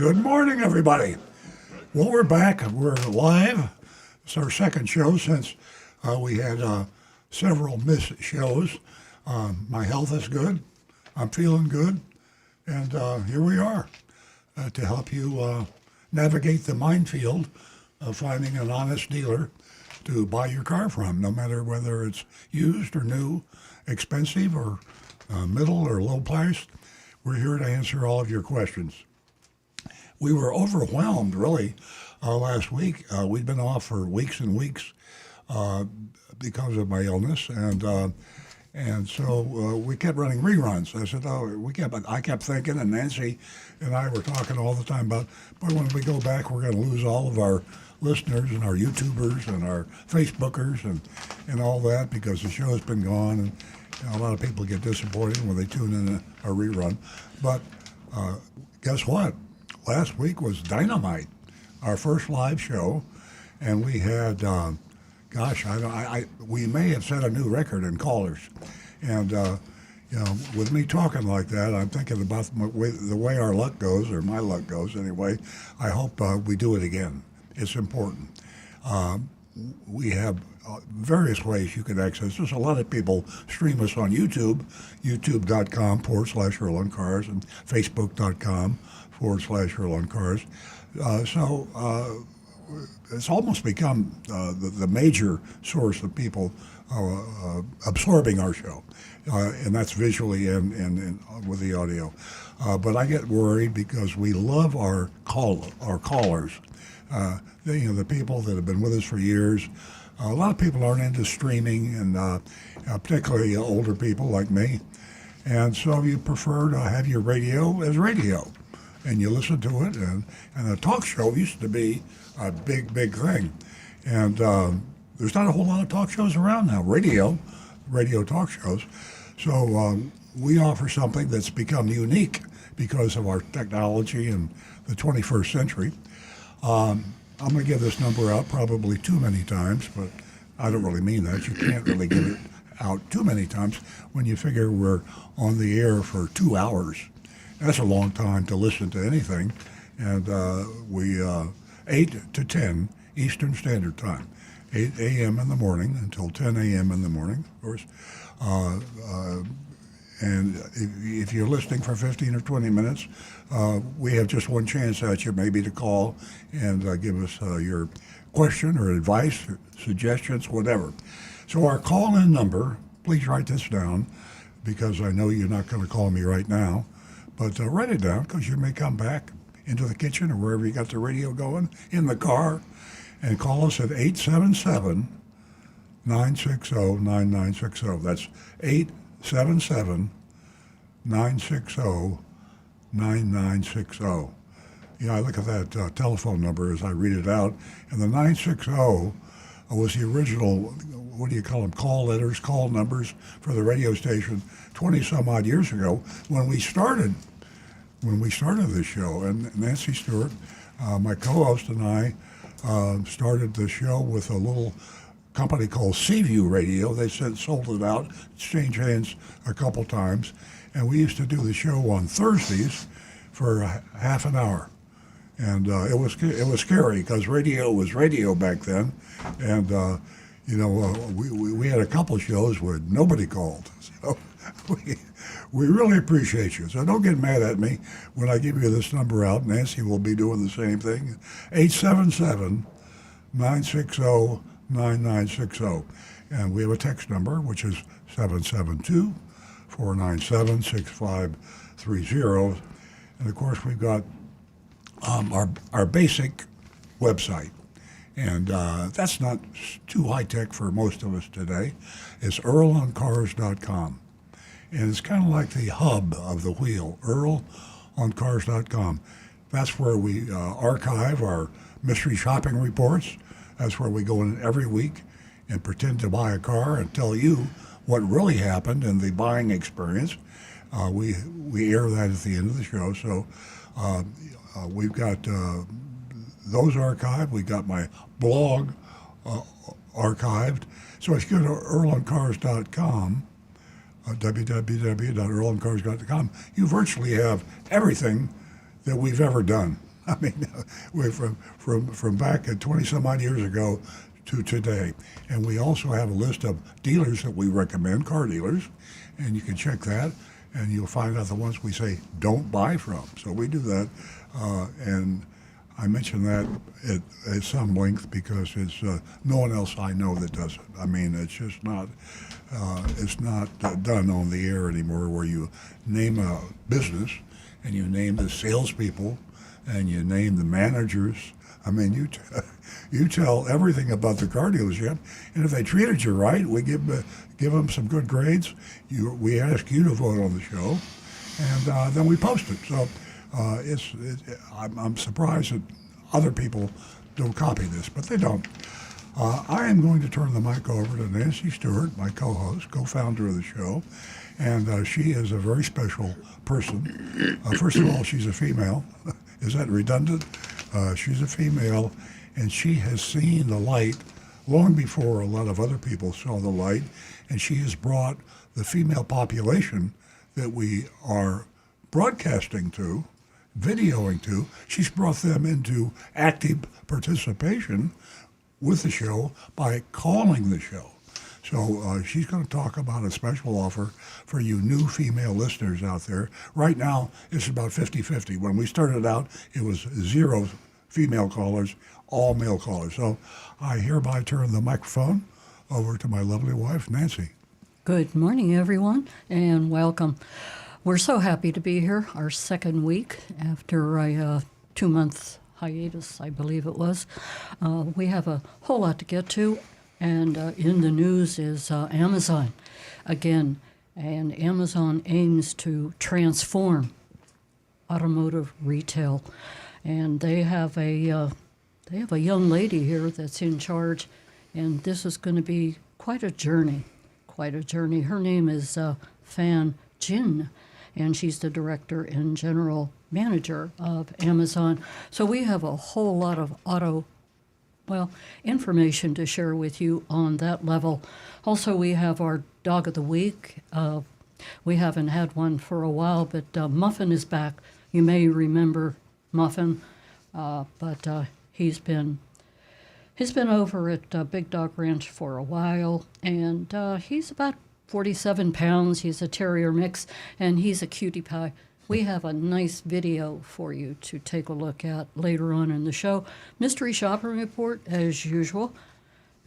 Good morning, everybody. Well, we're back. We're live. It's our second show since we had several missed shows. My health is good. I'm feeling good. And here we are to help you navigate the minefield of finding an honest dealer to buy your car from, no matter whether it's used or new, expensive or middle or low priced. We're here to answer all of your questions. We were overwhelmed, really, last week. We'd been off for weeks and weeks because of my illness, and so we kept running reruns. I said, I kept thinking, and Nancy and I were talking all the time about, boy, when we go back, we're going to lose all of our listeners and our YouTubers and our Facebookers and all that because the show's been gone, and a lot of people get disappointed when they tune in a rerun. But guess what? Last week was dynamite, our first live show, and we had, we may have set a new record in callers. And, with me talking like that, I'm thinking about the way our luck goes, or my luck goes anyway. I hope we do it again. It's important. We have various ways you can access us. A lot of people stream us on YouTube, youtube.com/Earl on Cars, and facebook.com/Earl on Cars. So it's almost become the major source of people absorbing our show, and that's visually and with the audio. But I get worried because we love our callers. The people that have been with us for years. A lot of people aren't into streaming, and particularly older people like me. And so you prefer to have your radio as radio, and you listen to it. And a talk show used to be a big, big thing. And there's not a whole lot of talk shows around now, radio talk shows. So we offer something that's become unique because of our technology and the 21st century. I'm going to give this number out probably too many times, but I don't really mean that. You can't really give it out too many times when you figure we're on the air for 2 hours. That's a long time to listen to anything. And we 8 to 10 Eastern Standard Time, 8 a.m. in the morning until 10 a.m. in the morning, of course. And if you're listening for 15 or 20 minutes, we have just one chance at you, maybe to call and give us your question or advice, or suggestions, whatever. So our call-in number, please write this down, because I know you're not going to call me right now, but write it down, because you may come back into the kitchen or wherever you got the radio going, in the car, and call us at 877-960-9960. That's 877-960-9960. I look at that telephone number as I read it out, and the 960 was the original, what do you call them, call letters, call numbers for the radio station 20 some odd years ago when we started this show. And Nancy Stewart, my co-host, and I started the show with a little company called Seaview Radio. They sold it out, exchanged hands a couple times, and we used to do the show on Thursdays for half an hour. And it was scary because radio was radio back then, and we had a couple shows where nobody called. So we really appreciate you. So don't get mad at me when I give you this number out. Nancy will be doing the same thing. 877-960-9960. And we have a text number, which is 772-497-6530. And of course, we've got our basic website. And that's not too high-tech for most of us today. It's earloncars.com. And it's kind of like the hub of the wheel, earloncars.com. That's where we archive our mystery shopping reports. That's where we go in every week and pretend to buy a car and tell you what really happened in the buying experience. We air that at the end of the show. So we've got those archived. We've got my blog archived. So if you go to earloncars.com, www.earloncars.com, you virtually have everything that we've ever done. I mean, we're from back 20 some odd years ago to today. And we also have a list of dealers that we recommend, car dealers, and you can check that, and you'll find out the ones we say don't buy from. So we do that, and I mention that at some length because it's no one else I know that does it. I mean, it's just not done on the air anymore, where you name a business and you name the salespeople and you name the managers. I mean, you tell everything about the car dealership, and if they treated you right, we give them some good grades. We ask you to vote on the show, and then we post it. So I'm surprised that other people don't copy this, but they don't. I am going to turn the mic over to Nancy Stewart, my co-host, co-founder of the show, and she is a very special person. First of all, she's a female. Is that redundant? She's a female, and she has seen the light long before a lot of other people saw the light, and she has brought the female population that we are broadcasting to, videoing to, she's brought them into active participation with the show by calling the show. So she's going to talk about a special offer for you new female listeners out there. Right now, it's about 50-50. When we started out, it was 0 female callers, all male callers. So I hereby turn the microphone over to my lovely wife, Nancy. Good morning, everyone, and welcome. We're so happy to be here, our second week after a 2-month hiatus, I believe it was. We have a whole lot to get to, and in the news is Amazon again, and Amazon aims to transform automotive retail, and they have a young lady here that's in charge, and this is going to be quite a journey. Her name is Fan Jin, and she's the director and general manager of Amazon. So we have a whole lot of information to share with you on that level. Also, we have our Dog of the Week. We haven't had one for a while, but Muffin is back. You may remember Muffin, but he's been over at Big Dog Ranch for a while, and he's about 47 pounds. He's a terrier mix, and he's a cutie pie. We have a nice video for you to take a look at later on in the show. Mystery Shopping Report, as usual.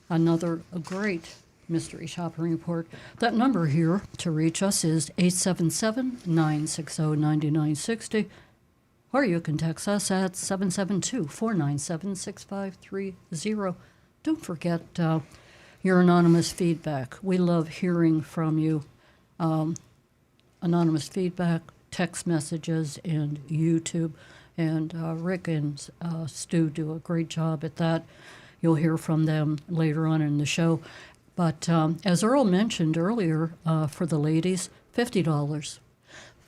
Another great Mystery Shopping Report. That number here to reach us is 877-960-9960. Or you can text us at 772-497-6530. Don't forget your anonymous feedback. We love hearing from you. Anonymous feedback, text messages, and YouTube. And Rick and Stu do a great job at that. You'll hear from them later on in the show. But as Earl mentioned earlier, for the ladies, $50.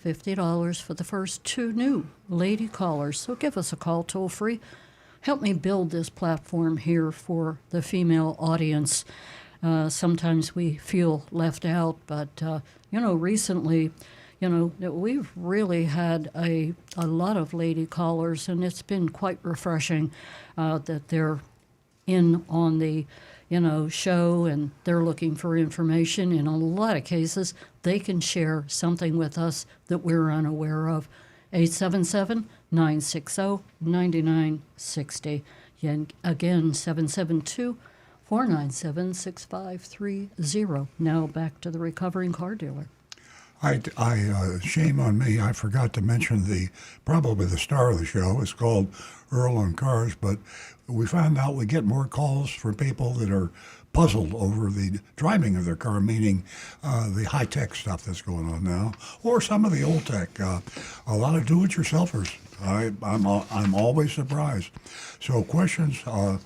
$50 for the first 2 new lady callers. So give us a call toll free. Help me build this platform here for the female audience. Sometimes we feel left out, but recently, we've really had a lot of lady callers, and it's been quite refreshing that they're in on the show, and they're looking for information. In a lot of cases, they can share something with us that we're unaware of. 877-960-9960. And again, 772-497-6530. Now back to the recovering car dealer. Shame on me, I forgot to mention probably the star of the show. It's called Earl on Cars, but we found out we get more calls from people that are puzzled over the driving of their car, meaning the high-tech stuff that's going on now, or some of the old tech. A lot of do-it-yourselfers. I'm always surprised. So questions are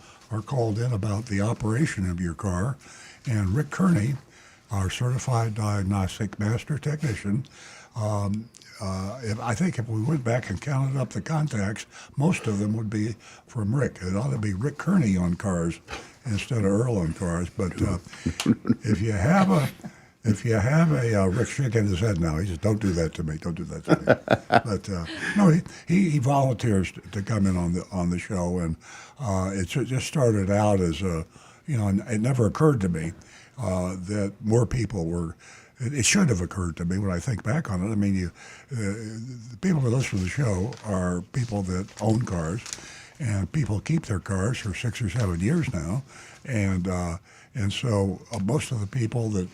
called in about the operation of your car, and Rick Kearney, our certified diagnostic master technician, I think if we went back and counted up the contacts, most of them would be from Rick. It ought to be Rick Kearney on cars instead of Earl on cars. But if you have If you have a Rick shaking his head now, he says, "Don't do that to me. Don't do that to me." But no, he volunteers to come in on the show, and just started out as and it never occurred to me that more people were. It should have occurred to me when I think back on it. I mean, the people that listen to the show are people that own cars, and people keep their cars for 6 or 7 years now, and so most of the people that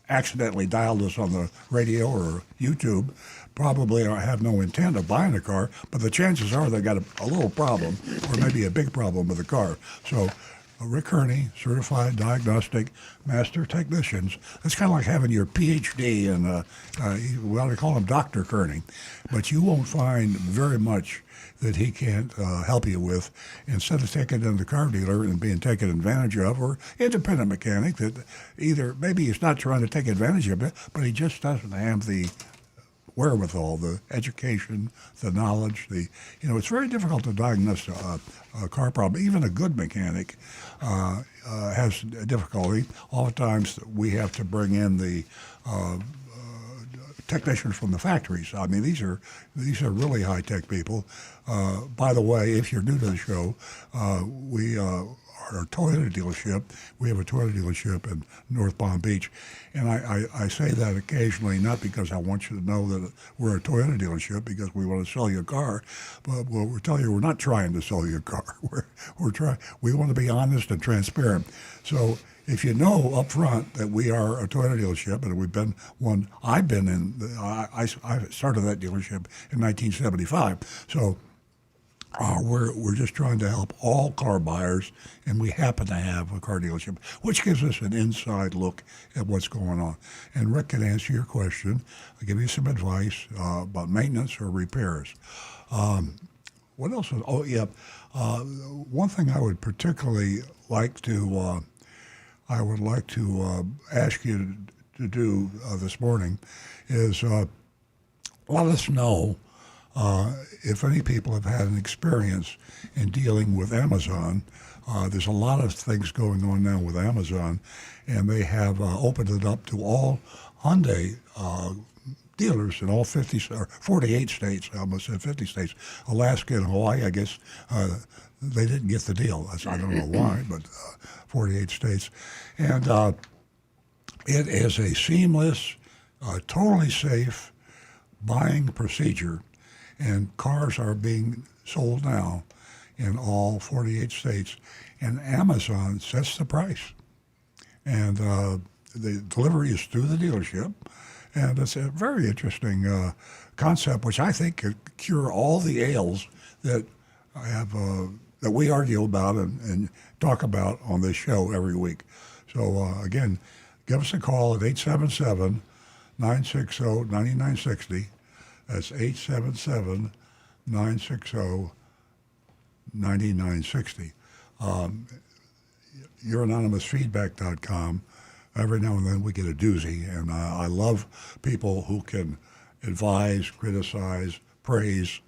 accidentally dialed us on the radio or YouTube probably have no intent of buying a car, but the chances are they got a little problem or maybe a big problem with the car. So Rick Kearney, certified diagnostic master technicians. It's kind of like having your PhD in, we ought to call him Dr. Kearney, but you won't find very much that he can't help you with instead of taking it in the car dealer and being taken advantage of, or independent mechanic that either maybe he's not trying to take advantage of it, but he just doesn't have the wherewithal, the education, the knowledge. It's very difficult to diagnose a car problem. Even a good mechanic has difficulty. Oftentimes we have to bring in the technicians from the factories. I mean, these are really high-tech people. By the way, if you're new to the show, we are a Toyota dealership. We have a Toyota dealership in North Palm Beach. And I say that occasionally, not because I want you to know that we're a Toyota dealership because we want to sell you a car, but we're telling you we're not trying to sell you a car. We want to be honest and transparent. So if you know up front that we are a Toyota dealership, and we've been one, I've been in, I started that dealership in 1975. So we're just trying to help all car buyers, and we happen to have a car dealership, which gives us an inside look at what's going on. And Rick can answer your question. I'll give you some advice about maintenance or repairs. What else? One thing I would particularly like to ask you to do this morning is let us know if any people have had an experience in dealing with Amazon. There's a lot of things going on now with Amazon, and they have opened it up to all Hyundai dealers in all 48 states. I almost said 50 states. Alaska and Hawaii, I guess, they didn't get the deal. I don't know why, but 48 states. And it is a seamless, totally safe buying procedure, and cars are being sold now in all 48 states, and Amazon sets the price. And the delivery is through the dealership, and it's a very interesting concept, which I think could cure all the ails that that we argue about and talk about on this show every week. So again, give us a call at 877-960-9960. That's 877-960-9960. YourAnonymousFeedback.com. Every now and then we get a doozy, and I love people who can advise, criticize, praise,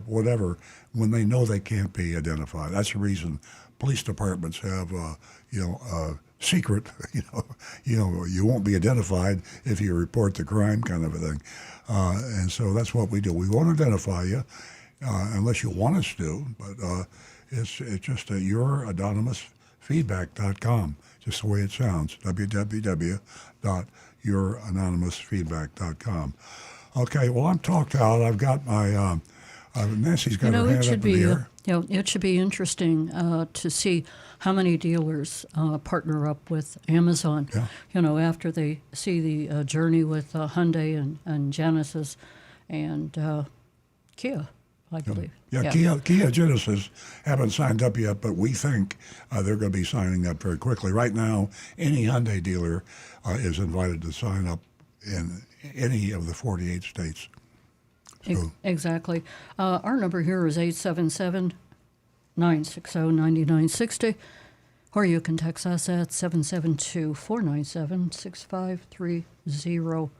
whatever, when they know they can't be identified. That's the reason police departments have, secret, you won't be identified if you report the crime, kind of a thing. And so that's what we do. We won't identify you unless you want us to, but it's just YourAnonymousFeedback.com, just the way it sounds, www.YourAnonymousFeedback.com. Okay, well, I'm talked out. I've got my, Nancy's got her hand up in the air. It should be interesting to see how many dealers partner up with Amazon. Yeah. After they see the journey with Hyundai and Genesis and Kia, I believe. Yeah. Kia Genesis haven't signed up yet, but we think they're going to be signing up very quickly. Right now, any Hyundai dealer is invited to sign up in any of the 48 states. So, Exactly. Our number here is 877-960-9960, or you can text us at 772-497-6530.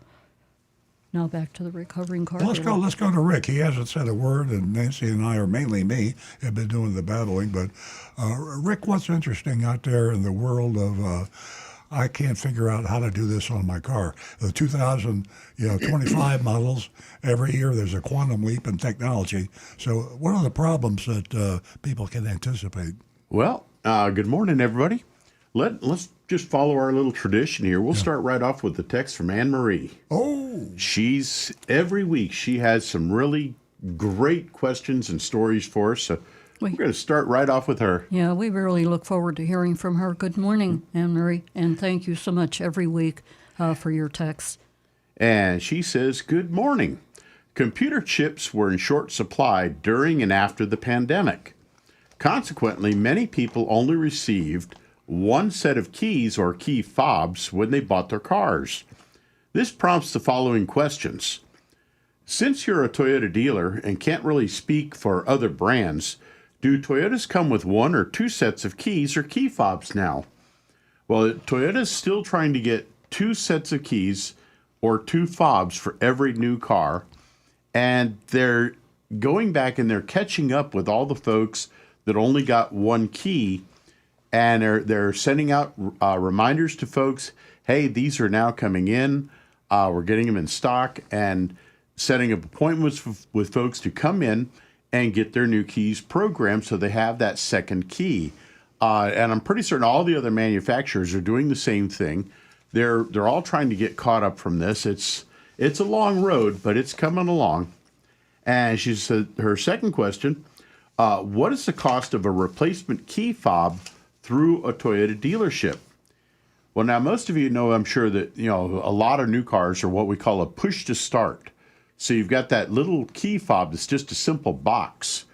Now back to the recovering car. let's go to Rick. He hasn't said a word, and Nancy and I, or mainly me, have been doing the battling. But Rick, what's interesting out there in the world of I can't figure out how to do this on my car. The 2025 models, every year there's a quantum leap in technology. So what are the problems that people can anticipate? Well, good morning, everybody. Let's just follow our little tradition here. We'll start right off with the text from Anne Marie. Oh, Every week she has some really great questions and stories for us. So we're going to start right off with her. Yeah, we really look forward to hearing from her. Good morning, Anne Marie, and thank you so much every week for your texts. And she says, good morning. Computer chips were in short supply during and after the pandemic. Consequently, many people only received one set of keys or key fobs when they bought their cars. This prompts the following questions. Since you're a Toyota dealer and can't really speak for other brands, do Toyotas come with one or two sets of keys or key fobs now? Well, Toyota's still trying to get two sets of keys or two fobs for every new car, and they're going back and they're catching up with all the folks that only got one key, and they're sending out reminders to folks, hey, these are now coming in, we're getting them in stock, and setting up appointments with folks to come in and get their new keys programmed so they have that second key. And I'm pretty certain all the other manufacturers are doing the same thing. They're all trying to get caught up from this. It's a long road, but it's coming along. And she said her second question, what is the cost of a replacement key fob through a Toyota dealership? Well, now most of you know, I'm sure that, a lot of new cars are what we call a push to start. So you've got that little key fob that's just a simple box.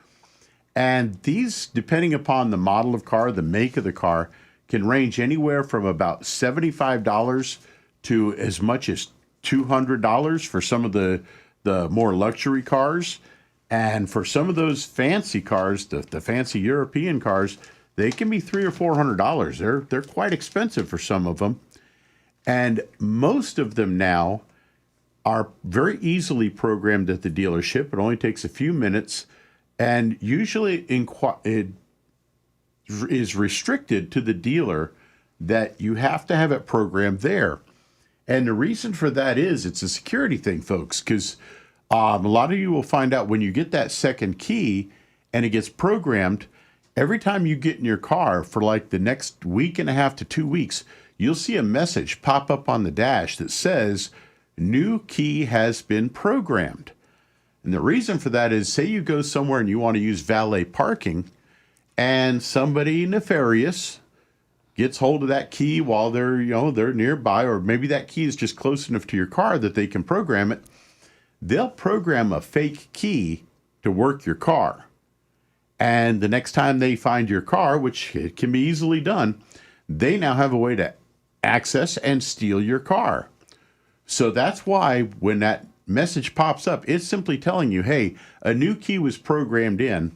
And these, depending upon the model of car, the make of the car, can range anywhere from about $75 to as much as $200 for some of the more luxury cars. And for some of those fancy cars, the fancy European cars, they can be $300 or $400. They're quite expensive for some of them. And most of them now are very easily programmed at the dealership. It only takes a few minutes, and usually it is restricted to the dealer that you have to have it programmed there. And the reason for that is it's a security thing, folks, because a lot of you will find out when you get that second key and it gets programmed, every time you get in your car for like the next week and a half to 2 weeks, you'll see a message pop up on the dash that says, new key has been programmed. And the reason for that is, say you go somewhere and you want to use valet parking, and somebody nefarious gets hold of that key while they're nearby, or maybe that key is just close enough to your car that they can program it. They'll program a fake key to work your car. And the next time they find your car, which it can be easily done, they now have a way to access and steal your car. So that's why when that message pops up, it's simply telling you, hey, a new key was programmed in,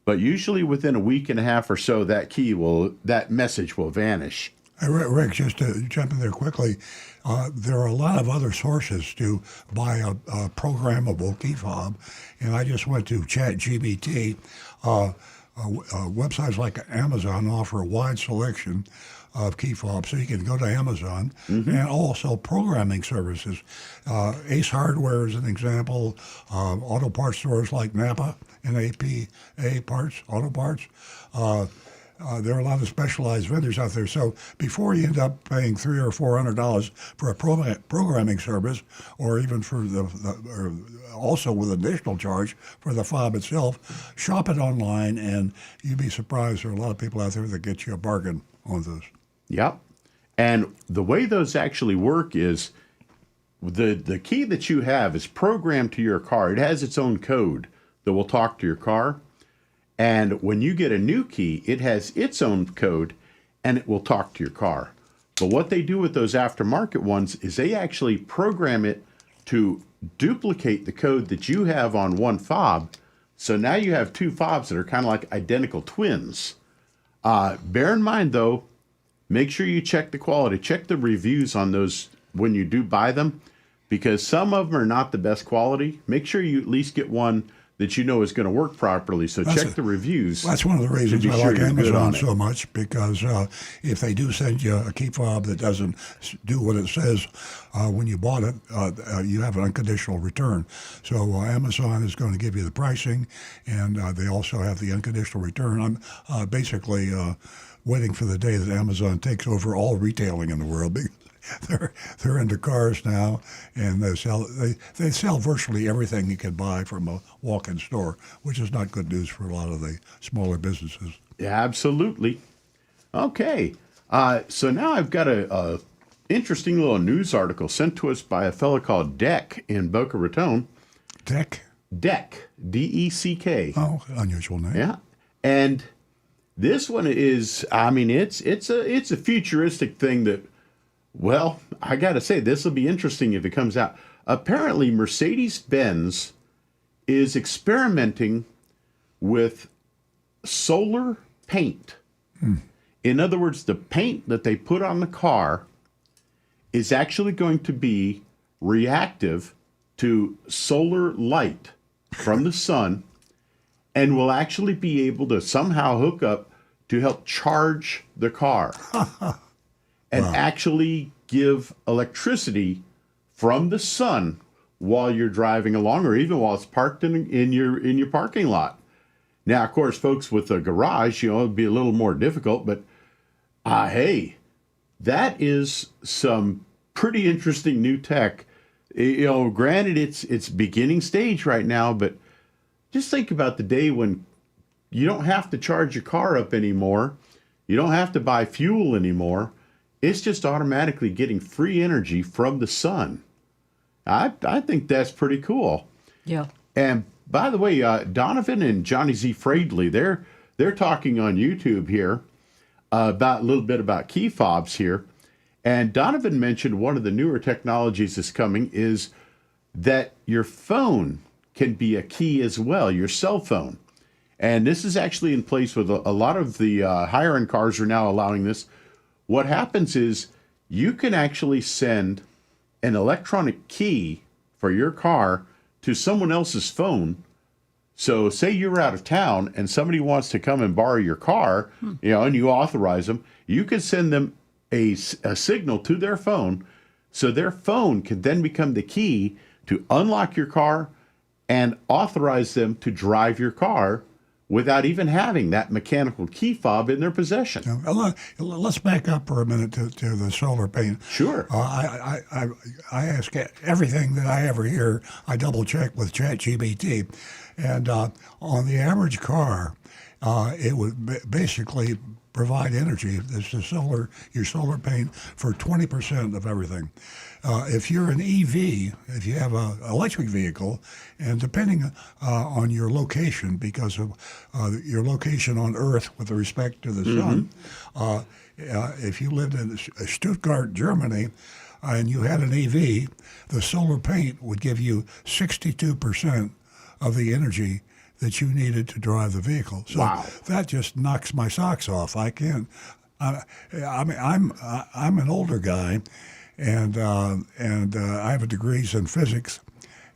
but usually within a week and a half or so, that message will vanish. Hey, Rick, just to jump in there quickly, there are a lot of other sources to buy a programmable key fob, and I just went to ChatGPT. Websites like Amazon offer a wide selection of key fobs, so you can go to Amazon, and also programming services. Ace Hardware is an example. Auto parts stores like Napa and APA Parts, Auto Parts. There are a lot of specialized vendors out there. So before you end up paying $300 or $400 for a programming service, or even for or also with additional charge for the fob itself, shop it online, and you'd be surprised. There are a lot of people out there that get you a bargain on those. Yep. And the way those actually work is the key that you have is programmed to your car. It has its own code that will talk to your car. And when you get a new key, it has its own code and it will talk to your car. But what they do with those aftermarket ones is they actually program it to duplicate the code that you have on one fob. So now you have two fobs that are kind of like identical twins. Bear in mind, though, make sure you check the quality. Check the reviews on those when you do buy them, because some of them are not the best quality. Make sure you at least get one that you know is going to work properly. So check the reviews. That's one of the to reasons be I sure like you're good Amazon on it. so much, because if they do send you a key fob that doesn't do what it says when you bought it, you have an unconditional return. So Amazon is going to give you the pricing, and they also have the unconditional return. I'm basically waiting for the day that Amazon takes over all retailing in the world. They're into cars now, and they sell virtually everything you can buy from a walk-in store, which is not good news for a lot of the smaller businesses. Yeah, absolutely. Okay. So now I've got a interesting little news article sent to us by a fellow called Deck in Boca Raton. Tech? Deck, D-E-C-K. Oh, unusual name. Yeah. And this one is, I mean, it's a futuristic thing that, well, I got to say, this will be interesting if it comes out. Apparently, Mercedes-Benz is experimenting with solar paint. In other words, the paint that they put on the car is actually going to be reactive to solar light from the sun, and will actually be able to somehow hook up to help charge the car and actually give electricity from the sun while you're driving along, or even while it's parked in your parking lot. Now, of course, folks with a garage, it'd be a little more difficult, but hey, that is some pretty interesting new tech. Granted, it's beginning stage right now, but just think about the day when you don't have to charge your car up anymore. You don't have to buy fuel anymore. It's just automatically getting free energy from the sun. I think that's pretty cool. Yeah. And by the way, Donovan and Johnny Z. Fradley, they're talking on YouTube here about a little bit about key fobs here. And Donovan mentioned one of the newer technologies that's coming is that your phone can be a key as well, your cell phone. And this is actually in place with a lot of the higher-end cars are now allowing this. What happens is you can actually send an electronic key for your car to someone else's phone. So say you're out of town and somebody wants to come and borrow your car, and you authorize them, you can send them a signal to their phone, so their phone can then become the key to unlock your car and authorize them to drive your car without even having that mechanical key fob in their possession. Let's back up for a minute to the solar paint. Sure. I ask everything that I ever hear, I double check with ChatGPT. And on the average car, it would basically provide energy. This is your solar paint for 20% of everything. If you're an EV, if you have an electric vehicle, and depending on your location, because of your location on Earth with respect to the sun, if you lived in Stuttgart, Germany, and you had an EV, the solar paint would give you 62% of the energy that you needed to drive the vehicle. So that just knocks my socks off. I can't. I mean, I'm an older guy, and I have degrees in physics,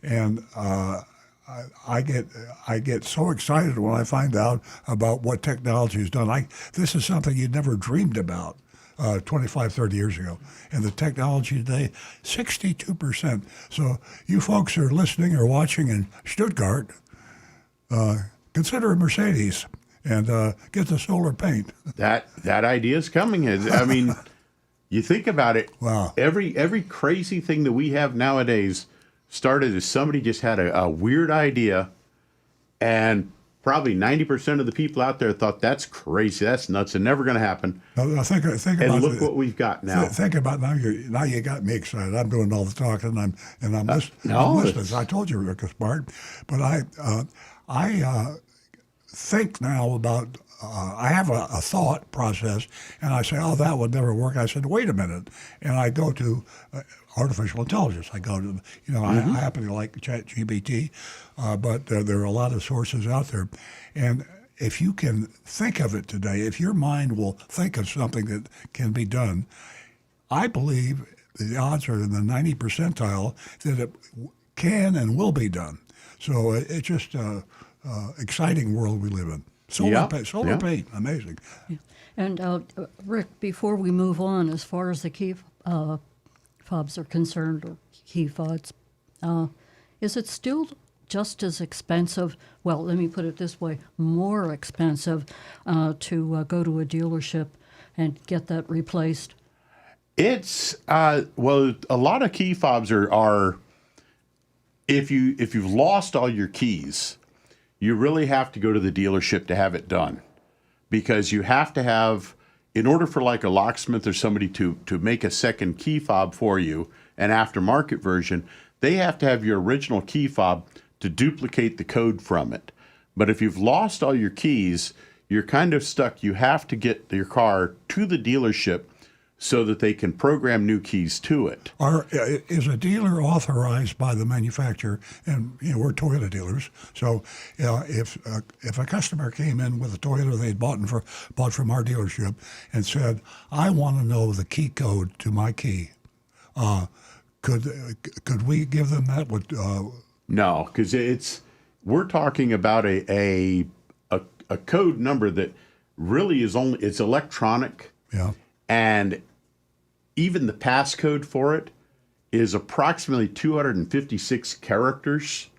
and I get so excited when I find out about what technology has done. This is something you'd never dreamed about 25, 30 years ago. And the technology today, 62%. So you folks who are listening or watching in Stuttgart, consider a Mercedes and get the solar paint. That idea is coming. I mean, you think about it. Wow. Every crazy thing that we have nowadays started as somebody just had a weird idea, and probably 90% of the people out there thought that's crazy, that's nuts, and never going to happen. Now, think and about look what we've got now. Think about now. You got me excited. I'm doing all the talking, and I'm listening. I told you, Rick is smart, but I think now about. I have a thought process, and I say, "Oh, that would never work." I said, "Wait a minute," and I go to artificial intelligence. I go to, I happen to like ChatGPT, but there are a lot of sources out there, and if you can think of it today, if your mind will think of something that can be done, I believe the odds are in the 90 percentile that it can and will be done. So it's just exciting world we live in. Yeah, Solar yeah. paint, amazing. And Rick, before we move on, as far as the key fobs are concerned, or key fobs, is it still just as expensive? Well, let me put it this way: more expensive to go to a dealership and get that replaced. It's well, a lot of key fobs are if you've lost all your keys, you really have to go to the dealership to have it done, because you have to have, in order for like a locksmith or somebody to make a second key fob for you, an aftermarket version, they have to have your original key fob to duplicate the code from it. But if you've lost all your keys, you're kind of stuck. You have to get your car to the dealership so that they can program new keys to it. Is a dealer authorized by the manufacturer? And we're Toyota dealers, so if a customer came in with a Toyota they'd bought from our dealership and said, "I want to know the key code to my key," could we give them that? No, because we're talking about a code number that really is it's electronic. Yeah. And even the passcode for it is approximately 256 characters,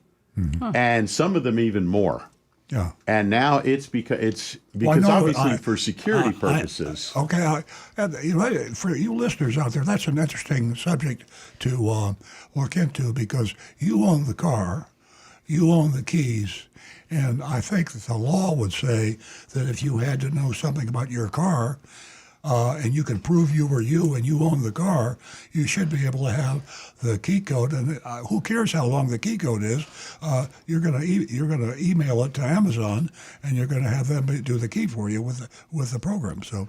and some of them even more. Yeah. And now it's because obviously for security purposes. For you listeners out there, that's an interesting subject to look into, because you own the car, you own the keys, and I think that the law would say that if you had to know something about your car, and you can prove you were you and you own the car, you should be able to have the key code. And who cares how long the key code is? You're gonna email it to Amazon, and you're gonna have them do the key for you with the program. So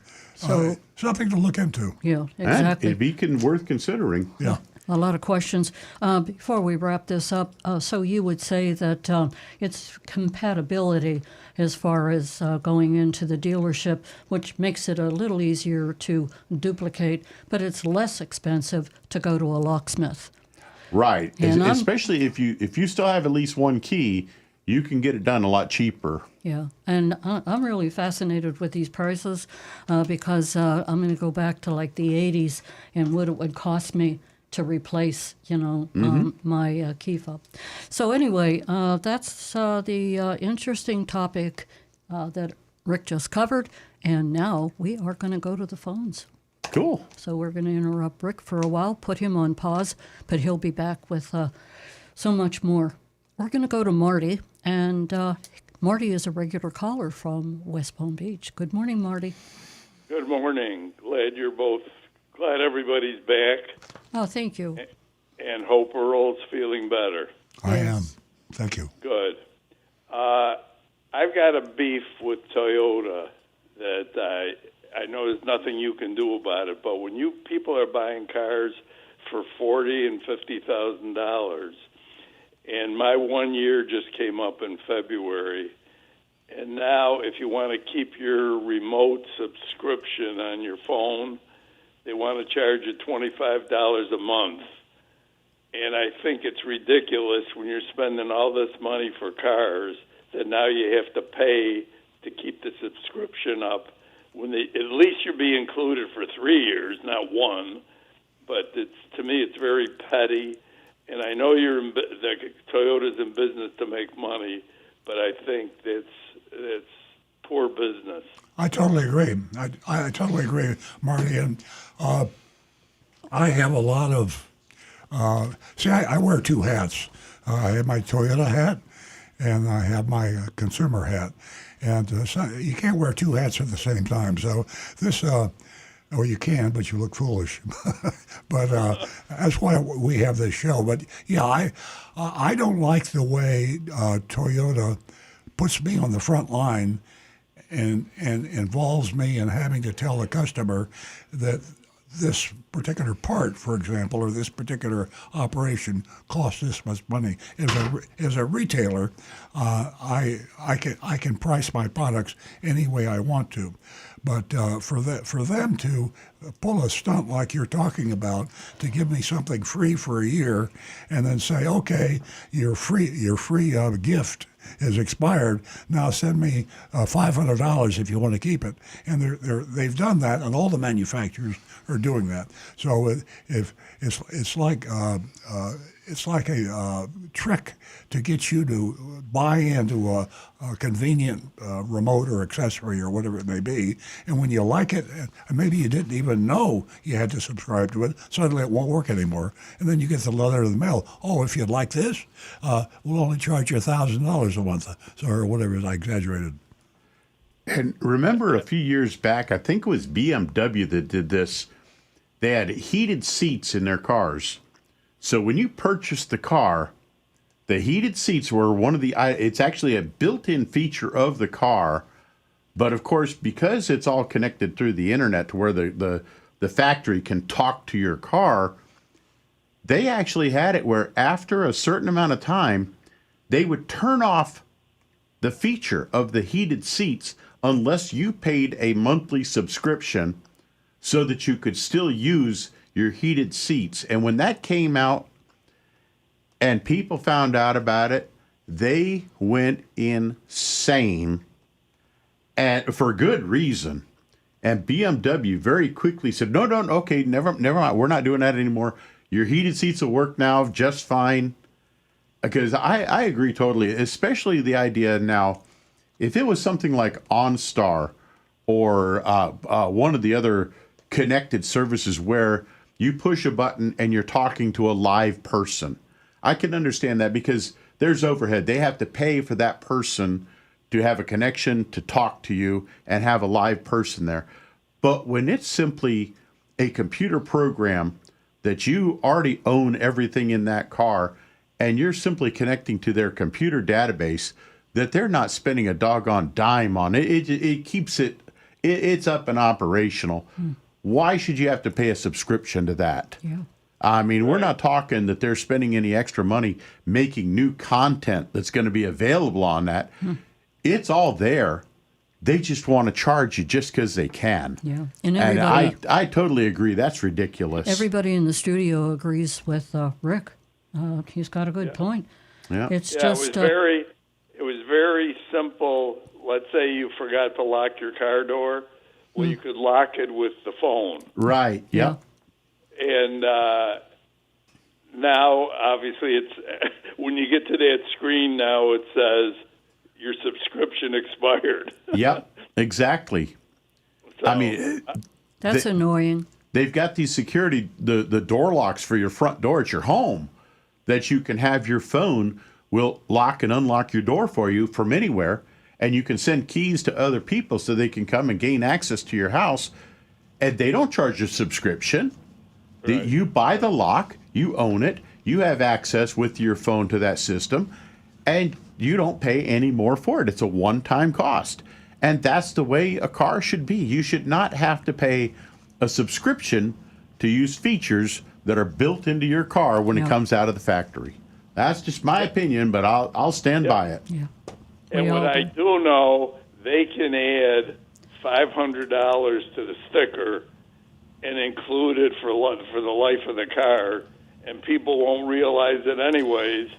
something to look into. Yeah, And exactly. it'd be worth considering. Yeah. A lot of questions. Before we wrap this up, so you would say that it's compatibility as far as going into the dealership, which makes it a little easier to duplicate, but it's less expensive to go to a locksmith. Right. And Especially if you still have at least one key, you can get it done a lot cheaper. Yeah, and I'm really fascinated with these prices because I'm going to go back to like the 80s and what it would cost me to replace, my key fob. So anyway, that's the interesting topic that Rick just covered, and now we are going to go to the phones. Cool. So we're going to interrupt Rick for a while, put him on pause, but he'll be back with so much more. We're going to go to Marty, and Marty is a regular caller from West Palm Beach. Good morning, Marty. Good morning. Glad everybody's back, Oh, thank you. and hope Earl's feeling better. I am. Thank you. Good. I've got a beef with Toyota that I know there's nothing you can do about it, but when people are buying cars for $40,000 and $50,000, and my 1 year just came up in February, and now if you want to keep your remote subscription on your phone, they want to charge you $25 a month. And I think it's ridiculous when you're spending all this money for cars that now you have to pay to keep the subscription up. At least you'll be included for 3 years, not one. But to me, it's very petty. And I know Toyota's in business to make money, but I think that's poor business. I totally agree. I totally agree, Marty. And I have a lot of. I wear two hats. I have my Toyota hat, and I have my consumer hat. And so you can't wear two hats at the same time. So this, or you can, but you look foolish. But that's why we have this show. But yeah, I don't like the way Toyota puts me on the front line and involves me in having to tell the customer that this particular part, for example, or this particular operation costs this much money. As a retailer, I can price my products any way I want to, but for them to pull a stunt like you're talking about, to give me something free for a year, and then say, okay, your free gift is expired. Now send me $500 if you want to keep it. And they've done that, and all the manufacturers are doing that. So if it's like a trick to get you to buy into a convenient remote or accessory or whatever it may be, and when you like it, and maybe you didn't even know you had to subscribe to it, suddenly it won't work anymore, and then you get the letter in the mail. Oh, if you'd like this, we'll only charge you $1,000 a month, or whatever. I exaggerated. And remember a few years back, I think it was BMW that did this. They had heated seats in their cars. So when you purchased the car, the heated seats were it's actually a built-in feature of the car. But of course, because it's all connected through the internet to where the factory can talk to your car, they actually had it where after a certain amount of time, they would turn off the feature of the heated seats unless you paid a monthly subscription so that you could still use your heated seats. And when that came out and people found out about it, they went insane, and for good reason. And BMW very quickly said, no, okay, never mind. We're not doing that anymore. Your heated seats will work now just fine. Because I agree totally, especially the idea now, if it was something like OnStar or one of the other connected services where you push a button and you're talking to a live person, I can understand that because there's overhead. They have to pay for that person to have a connection, to talk to you, and have a live person there. But when it's simply a computer program that you already own everything in that car, and you're simply connecting to their computer database that they're not spending a doggone dime on, it keeps it's up and operational. Why should you have to pay a subscription to that? Yeah. I mean, we're not talking that they're spending any extra money making new content that's going to be available on that. It's all there. They just want to charge you just because they can. Yeah. And I totally agree. That's ridiculous. Everybody in the studio agrees with Rick. He's got a good point. Yeah. It's Yeah, just it was very simple. Let's say you forgot to lock your car door. Well, you could lock it with the phone. Right. Yeah. And now, obviously, it's when you get to that screen now, it says your subscription expired. Yep. Exactly. So, I mean, that's annoying. they've got these security the door locks for your front door at your home that you can have your phone will lock and unlock your door for you from anywhere, and you can send keys to other people so they can come and gain access to your house, and they don't charge a subscription. Right. You buy the lock, you own it, you have access with your phone to that system, and you don't pay any more for it. It's a one-time cost. And that's the way a car should be. You should not have to pay a subscription to use features that are built into your car when it comes out of the factory. That's just my opinion, but I'll stand by it. Yeah. And We what all I do know, they can add $500 to the sticker and include it for the life of the car, and people won't realize it anyways.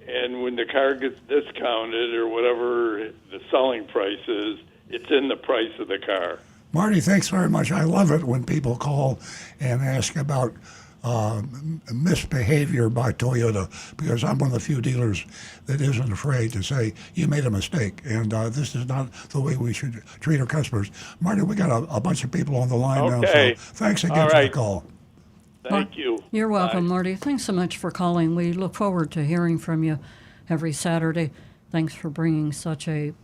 And when the car gets discounted or whatever the selling price is, it's in the price of the car. Marty, thanks very much. I love it when people call and ask about misbehavior by Toyota, because I'm one of the few dealers that isn't afraid to say you made a mistake, and this is not the way we should treat our customers. Marty, we got a bunch of people on the line now, so thanks again for the call. Thank you. You're welcome, Bye. Marty. Thanks so much for calling. We look forward to hearing from you every Saturday. Thanks for bringing such a,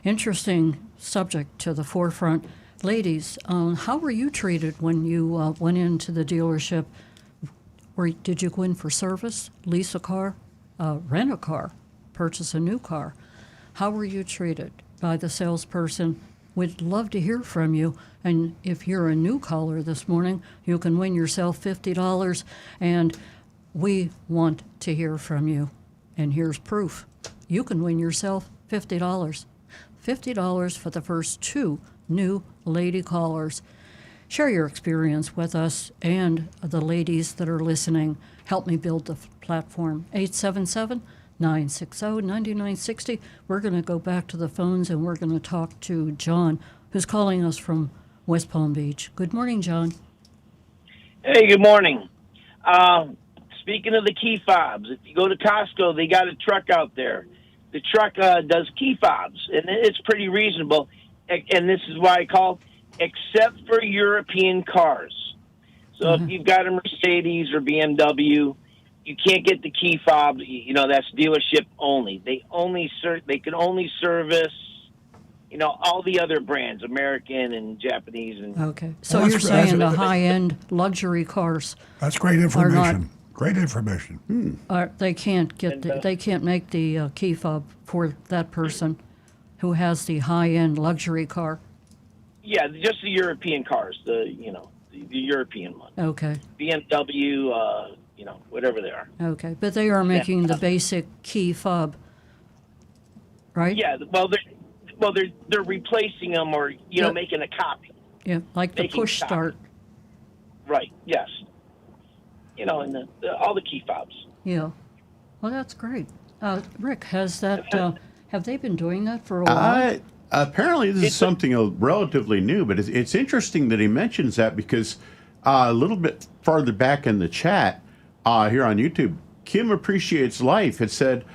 interesting subject to the forefront. Ladies, how were you treated when you went into the dealership? Did you go in for service, lease a car, rent a car, purchase a new car? How were you treated by the salesperson we'd love to hear from you. And if you're a new caller this morning, you can win yourself $50. And we want to hear from you. And here's proof. You can win yourself $50. $50 for the first 2 new lady callers. Share your experience with us and the ladies that are listening. Help me build the platform. 877-960-9960. We're going to go back to the phones and we're going to talk to John, who's calling us from West Palm Beach. Good morning, John. Hey, good morning. Speaking of the key fobs, if you go to Costco, they got a truck out there. The truck does key fobs, and it's pretty reasonable. And this is why I call, except for European cars. So if you've got a Mercedes or BMW, you can't get the key fob. You know, that's dealership only. They can only service, you know, all the other brands, American and Japanese. And Okay. So Well, you're that's- saying the high-end luxury cars That's great information. Great information. they can't get And, they can't make the key fob for that person who has the high-end luxury car. yeah, just the European cars, the European one. Okay. BMW, you know, whatever they are. Okay. But they are making the basic key fob, right? Yeah, they're replacing them or making a copy. Yeah, like the Making push copies. start. Right. Yes. You know, and all the key fobs. Yeah. Well, that's great. Rick, has that have they been doing that for a while? Apparently, this is something relatively new, but it's interesting that he mentions that because a little bit farther back in the chat here on YouTube, Kim Appreciates Life had said,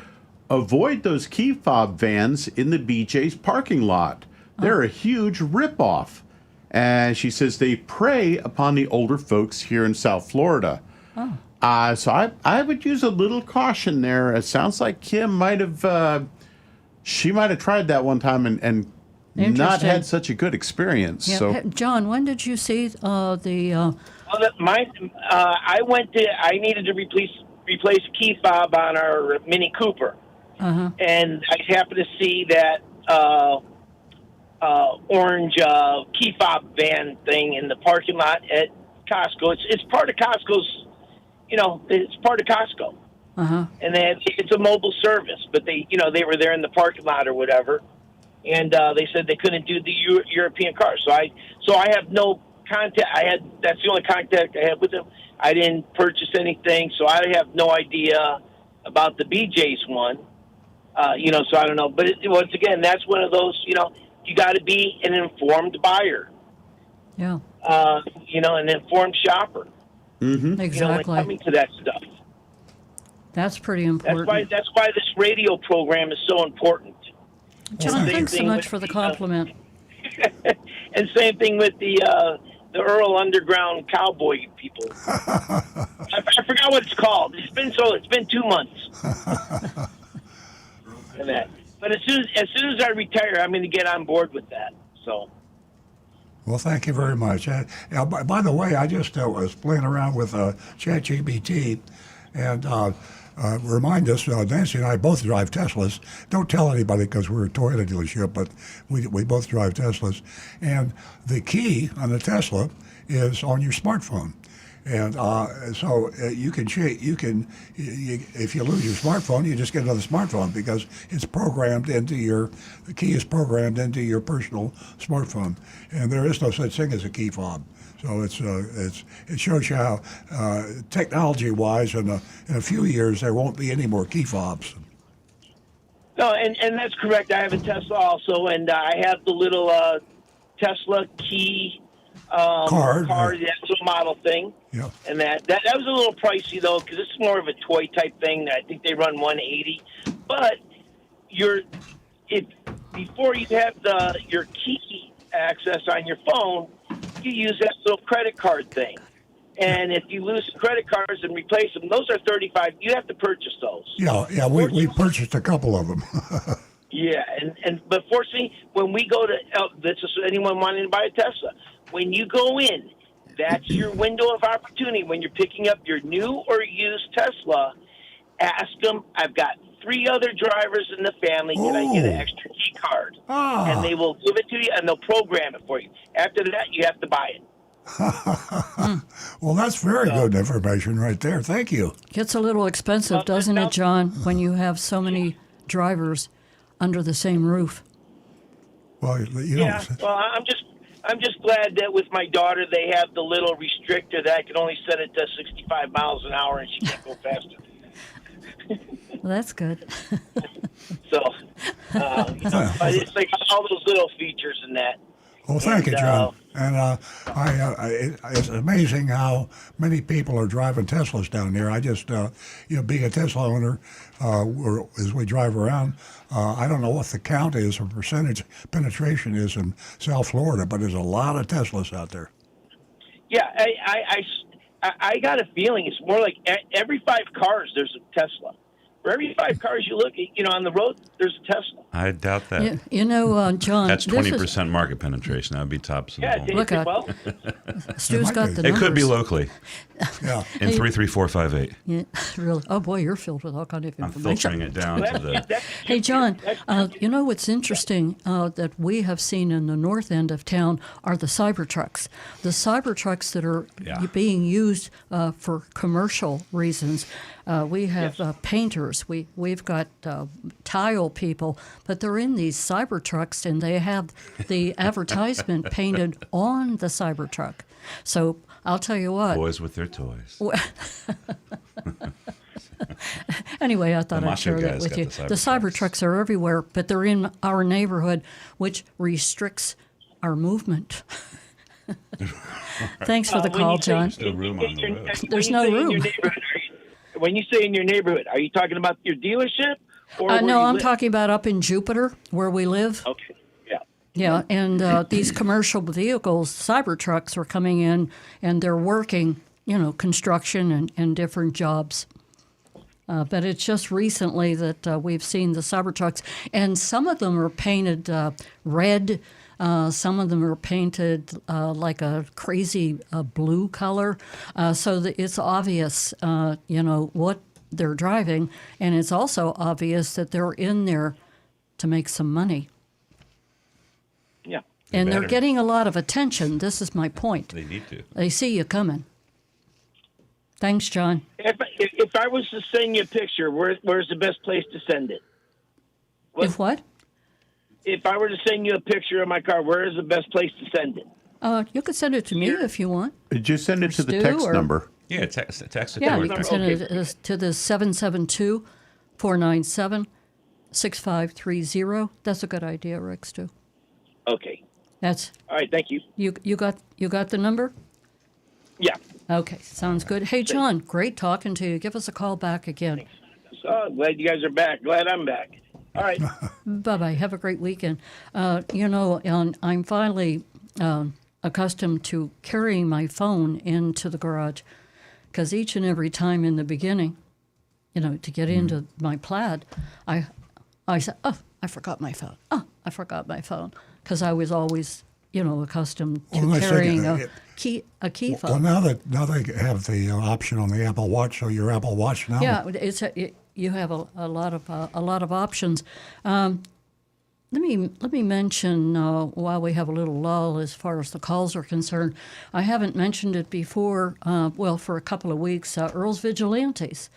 avoid those key fob vans in the BJ's parking lot. They're a huge ripoff. And she says they prey upon the older folks here in South Florida. So I would use a little caution there. It sounds like Kim might have she might have tried that one time and not Interesting. had such a good experience. Yeah. So John, when did you see the? I needed to replace a key fob on our Mini Cooper, and I happened to see that orange key fob van thing in the parking lot at Costco. It's part of Costco's, it's part of Costco. And it's a mobile service, but they were there in the parking lot or whatever, and they said they couldn't do the European car. So I have no contact. That's the only contact I had with them. I didn't purchase anything, so I have no idea about the BJ's one. So I don't know. But once again, that's one of those. You got to be an informed buyer. Yeah. An informed shopper. Exactly. When coming to that stuff. That's pretty important. That's why this radio program is so important. John, Same thanks so thing much with for the compliment. And same thing with the Earl Underground Cowboy people. I forgot what it's called. It's been 2 months. And that. But as soon as I retire, I'm going to get on board with that. So. Well, thank you very much. By the way, I just was playing around with ChatGPT, and remind us, Nancy and I both drive Teslas. Don't tell anybody because we're a Toyota dealership, but we both drive Teslas. And the key on the Tesla is on your smartphone. And so you can if you lose your smartphone, you just get another smartphone because the key is programmed into your personal smartphone, and there is no such thing as a key fob. So it shows you how technology-wise, in a few years there won't be any more key fobs. No, and that's correct. I have a Tesla also, and I have the little Tesla key Card, that little model thing. Yeah. And that was a little pricey though, because it's more of a toy type thing. I think they run $180. But before you have your key access on your phone, you use that little credit card thing. And if you lose credit cards and replace them, those are $35. You have to purchase those. Yeah, we purchased a couple of them. Yeah, but fortunately, when we go to this is anyone wanting to buy a Tesla, when you go in, that's your window of opportunity. When you're picking up your new or used Tesla, ask them, I've got 3 other drivers in the family, can I get an Oh. extra key card? Ah. And they will give it to you, and they'll program it for you. After that, you have to buy it. Well, that's very good information right there. Thank you. Gets a little expensive, doesn't it, John, when you have so many drivers under the same roof? Well, you know, Yeah, well, I'm just glad that with my daughter, they have the little restrictor that I can only set it to 65 miles an hour, and she can't go faster. Well, that's good. So, but it's like all those little features in that. well, thank you, And, John. And it's amazing how many people are driving Teslas down there. I just, being a Tesla owner, as we drive around, I don't know what the count is or percentage penetration is in South Florida, but there's a lot of Teslas out there. Yeah, I got a feeling it's more like every 5 cars there's a Tesla. For every 5 cars you look at, on the road, there's a Tesla. I doubt that. John. That's this is- 20% market penetration. That would be tops of the Yeah, whole. Look at- well, Stu's might got be. the It numbers. could be locally Yeah. in 33458. Yeah, really. Oh boy, you're filled with all kind of I'm information. filtering it down to the. Hey, John, you know what's interesting that we have seen in the north end of town are the Cybertrucks. The Cybertrucks that are Yeah. being used for commercial reasons. We have painters. We've got tile people, but they're in these Cybertrucks and they have the advertisement painted on the Cybertruck. So I'll tell you what. Boys with their toys. Anyway, I thought The I'd share macho that guys with got you. the The Cybertrucks are everywhere, but they're in our neighborhood, which restricts our movement. Thanks for the when call, you say- John. Still room on the road. There's when no you say in room. your neighborhood, when you say in your neighborhood, are you talking about your dealership? Or where No, you I'm live? talking about up in Jupiter, where we live. Okay, yeah. Yeah, and these commercial vehicles, Cybertrucks, are coming in, and they're working, construction and different jobs. But it's just recently that we've seen the Cybertrucks, and some of them are painted red. Some of them are painted like a crazy blue color, so that it's obvious, what they're driving, and it's also obvious that they're in there to make some money. Yeah. And they're better. getting a lot of attention. This is my point. They need to. They see you coming. Thanks, John. If I was to send you a picture, where's the best place to send it? If what? If I were to send you a picture of my car, where is the best place to send it? You could send it to me if you want. Just send it to the Stu, text or- number. Yeah, text it Yeah, to you us. can send it to the 772-497-6530. That's a good idea, Rick, Stu. Okay. That's All right. Thank you. you got the number? Yeah. Okay, sounds good. Hey, John, great talking to you. Give us a call back again. So glad you guys are back. Glad I'm back. All right. Bye-bye. Have a great weekend. I'm finally accustomed to carrying my phone into the garage because each and every time in the beginning, to get into my Plaid, I said, oh, I forgot my phone. Oh, I forgot my phone because I was always, accustomed to Well, I carrying think, a key Well, phone. now they have the option on the Apple Watch, so your Apple Watch now. Yeah, you have a lot of options. Let me mention while we have a little lull as far as the calls are concerned. I haven't mentioned it before. For a couple of weeks, Earl's Vigilantes.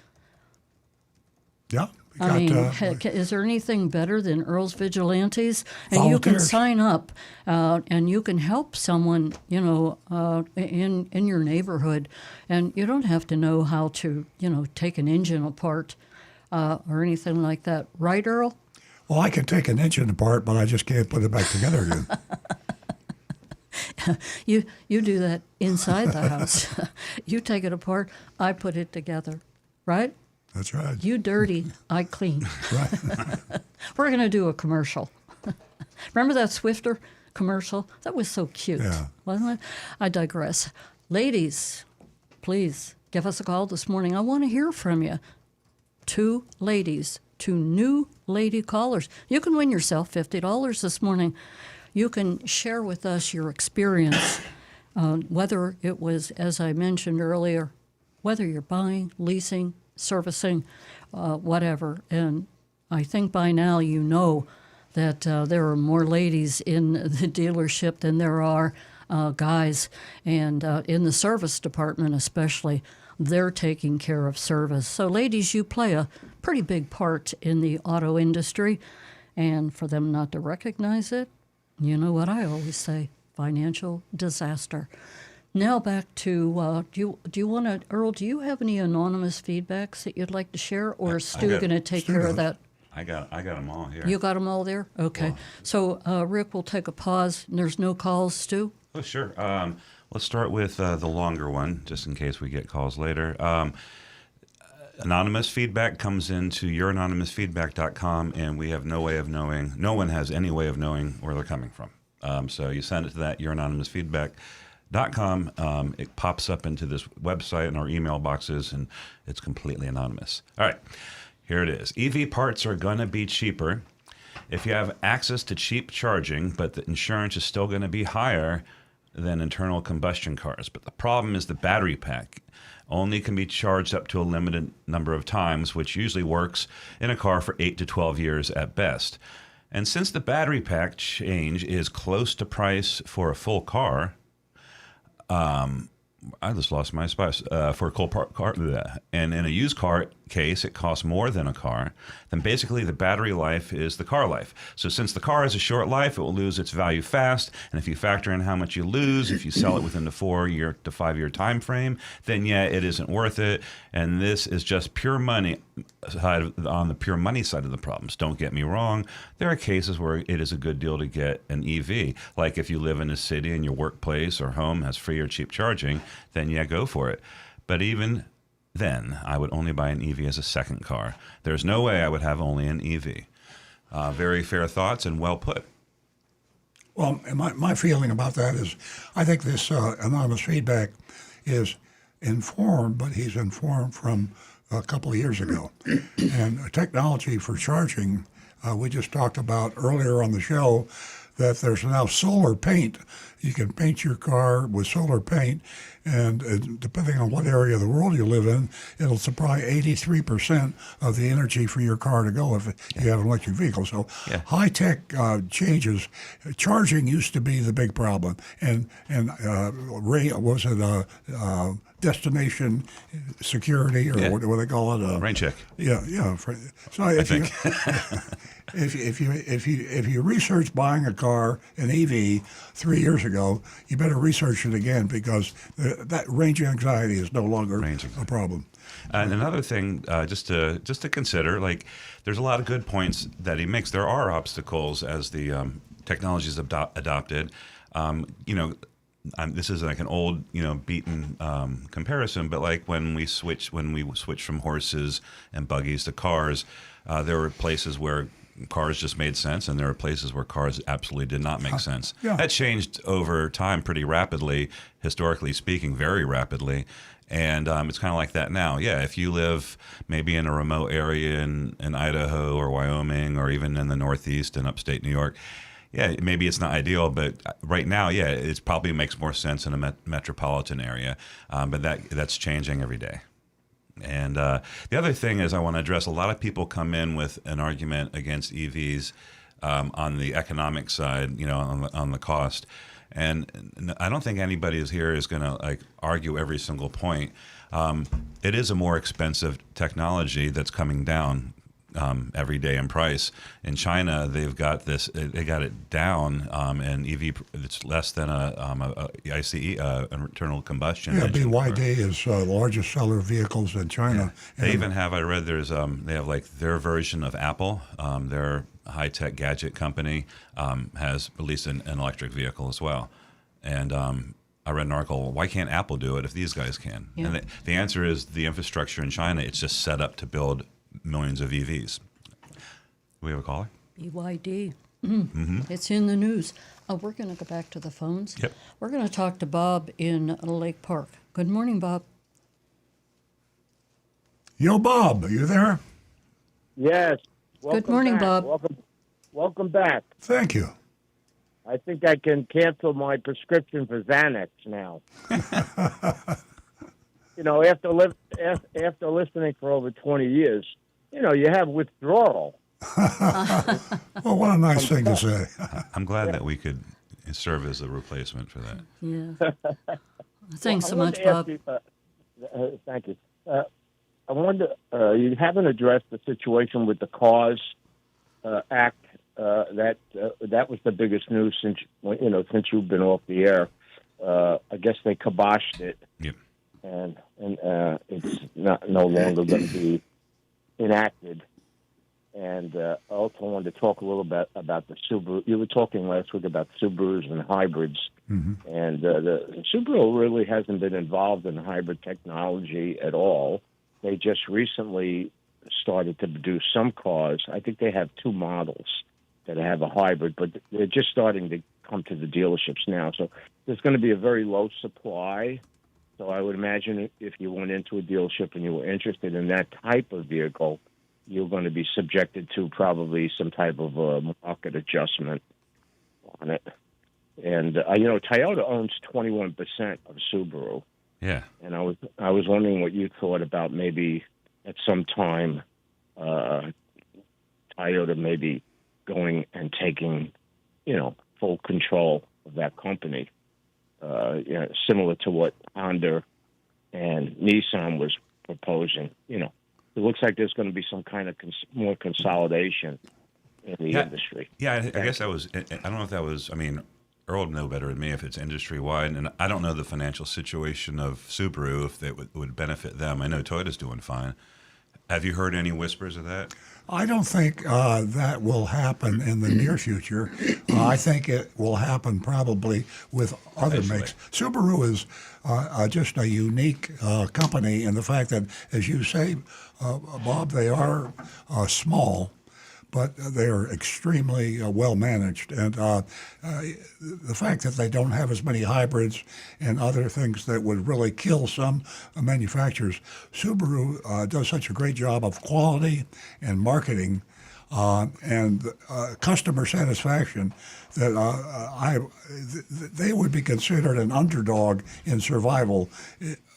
Yeah. We I mean, got, is there anything better than Earl's Vigilantes? And you can Volunteers. sign up, and you can help someone, in your neighborhood, and you don't have to know how to, take an engine apart or anything like that, right, Earl? well, I can take an engine apart, but I just can't put it back together again. You do that inside the house. You take it apart, I put it together, right? That's right. You dirty, I clean. Right. We're going to do a commercial. Remember that Swifter commercial? That was so cute, Yeah. wasn't it? I digress. Ladies, please give us a call this morning. I want to hear from you. 2 ladies, 2 new lady callers. You can win yourself $50 this morning. You can share with us your experience, whether it was, as I mentioned earlier, whether you're buying, leasing, servicing, whatever. And I think by now you know that there are more ladies in the dealership than there are guys. And in the service department especially, they're taking care of service. So ladies, you play a pretty big part in the auto industry. And for them not to recognize it, you know what I always say, financial disaster. Now back to, do you want to, Earl, do you have any anonymous feedbacks that you'd like to share? Or is Stu going to take care of that? I got them all here. You got them all there? Okay. So Rick will take a pause. And there's no calls, Stu? Oh, sure. Let's start with the longer one, just in case we get calls later. Anonymous feedback comes into youranonymousfeedback.com, and we have no one has any way of knowing where they're coming from. So you send it to that youranonymousfeedback.com. It pops up into this website and our email boxes, and it's completely anonymous. All right, here it is. EV parts are going to be cheaper if you have access to cheap charging, but the insurance is still going to be higher than internal combustion cars. But the problem is the battery pack only can be charged up to a limited number of times, which usually works in a car for 8 to 12 years at best. And since the battery pack change is close to price for a full car, I just lost my spice. For a car, and in a used car case, it costs more than a car. Then basically the battery life is the car life. So since the car has a short life, it will lose its value fast. And if you factor in how much you lose, if you sell it within the 4-year to 5-year time frame, then yeah, it isn't worth it. And this is just pure money on the pure money side of the problems. Don't get me wrong. There are cases where it is a good deal to get an EV. Like if you live in a city and your workplace or home has free or cheap charging, then yeah, go for it. But even then, I would only buy an EV as a second car. There's no way I would have only an EV. Very fair thoughts and well put. Well, my feeling about that is I think this anonymous feedback is informed, but he's informed from a couple of years ago. And technology for charging, we just talked about earlier on the show that there's now solar paint. You can paint your car with solar paint, and depending on what area of the world you live in, it'll supply 83% of the energy for your car to go if you have an electric vehicle. So high-tech changes. Charging used to be the big problem, and destination security, or what do they call it? Rain check. Yeah. So if you research buying a car, an EV, 3 years ago, you better research it again, because that range anxiety is no longer a problem. And another thing, just to consider, like, there's a lot of good points that he makes. There are obstacles as the technology is adopted. This is like an old, beaten comparison, but like when we switched from horses and buggies to cars, there were places where cars just made sense, and there were places where cars absolutely did not make sense. Yeah. That changed over time pretty rapidly, historically speaking, very rapidly. And it's kind of like that now. Yeah, if you live maybe in a remote area in Idaho or Wyoming, or even in the Northeast in upstate New York, yeah, maybe it's not ideal, but right now, yeah, it probably makes more sense in a metropolitan area. But that's changing every day. And the other thing is, I want to address, a lot of people come in with an argument against EVs on the economic side, on the cost. And I don't think anybody is going to argue every single point. It is a more expensive technology that's coming down every day in price. In China, they got it down, and EV, it's less than a ICE, internal combustion. Yeah, engine. BYD is the largest seller of vehicles in China. Yeah. They even have, I read there's, they have like their version of Apple, their high-tech gadget company, has released an electric vehicle as well. And I read an article, why can't Apple do it if these guys can? Yeah. And the answer is the infrastructure in China, it's just set up to build millions of EVs. Do we have a caller? BYD. Mm-hmm. It's in the news. We're going to go back to the phones. Yep. We're going to talk to Bob in Lake Park. Good morning, Bob. Yo, Bob, are you there? Yes. Good morning, back. Bob. Welcome back. Thank you. I think I can cancel my prescription for Xanax now. After listening for over 20 years, you have withdrawal. Well, what a nice thing to say. I'm glad that we could serve as a replacement for that. Yeah. Thanks so I wanted much, to ask Bob. you, thank you. I wanted you haven't addressed the situation with the Cause Act. That was the biggest news since you've been off the air. I guess they kiboshed it. Yep. And it's no longer going to be enacted. And I also wanted to talk a little bit about the Subaru. You were talking last week about Subarus and hybrids, and the Subaru really hasn't been involved in hybrid technology at all. They just recently started to produce some cars. I think they have 2 models that have a hybrid, but they're just starting to come to the dealerships now. So there's going to be a very low supply. So I would imagine if you went into a dealership and you were interested in that type of vehicle, you're going to be subjected to probably some type of market adjustment on it. And Toyota owns 21% of Subaru, Yeah. and I was wondering what you thought about maybe at some time Toyota maybe going and taking full control of that company, similar to what Honda and Nissan was proposing. It looks like there's going to be some kind of more consolidation in the industry. Yeah, I guess that was. I don't know if that was. I mean, Earl would know better than me if it's industry wide, and I don't know the financial situation of Subaru if that would benefit them. I know Toyota's doing fine. Have you heard any whispers of that? I don't think that will happen in the near future. I think it will happen probably with other makes. Subaru is just a unique company in the fact that, as you say, Bob, they are small, but they are extremely well managed. And the fact that they don't have as many hybrids and other things that would really kill some manufacturers, Subaru does such a great job of quality and marketing and customer satisfaction that they would be considered an underdog in survival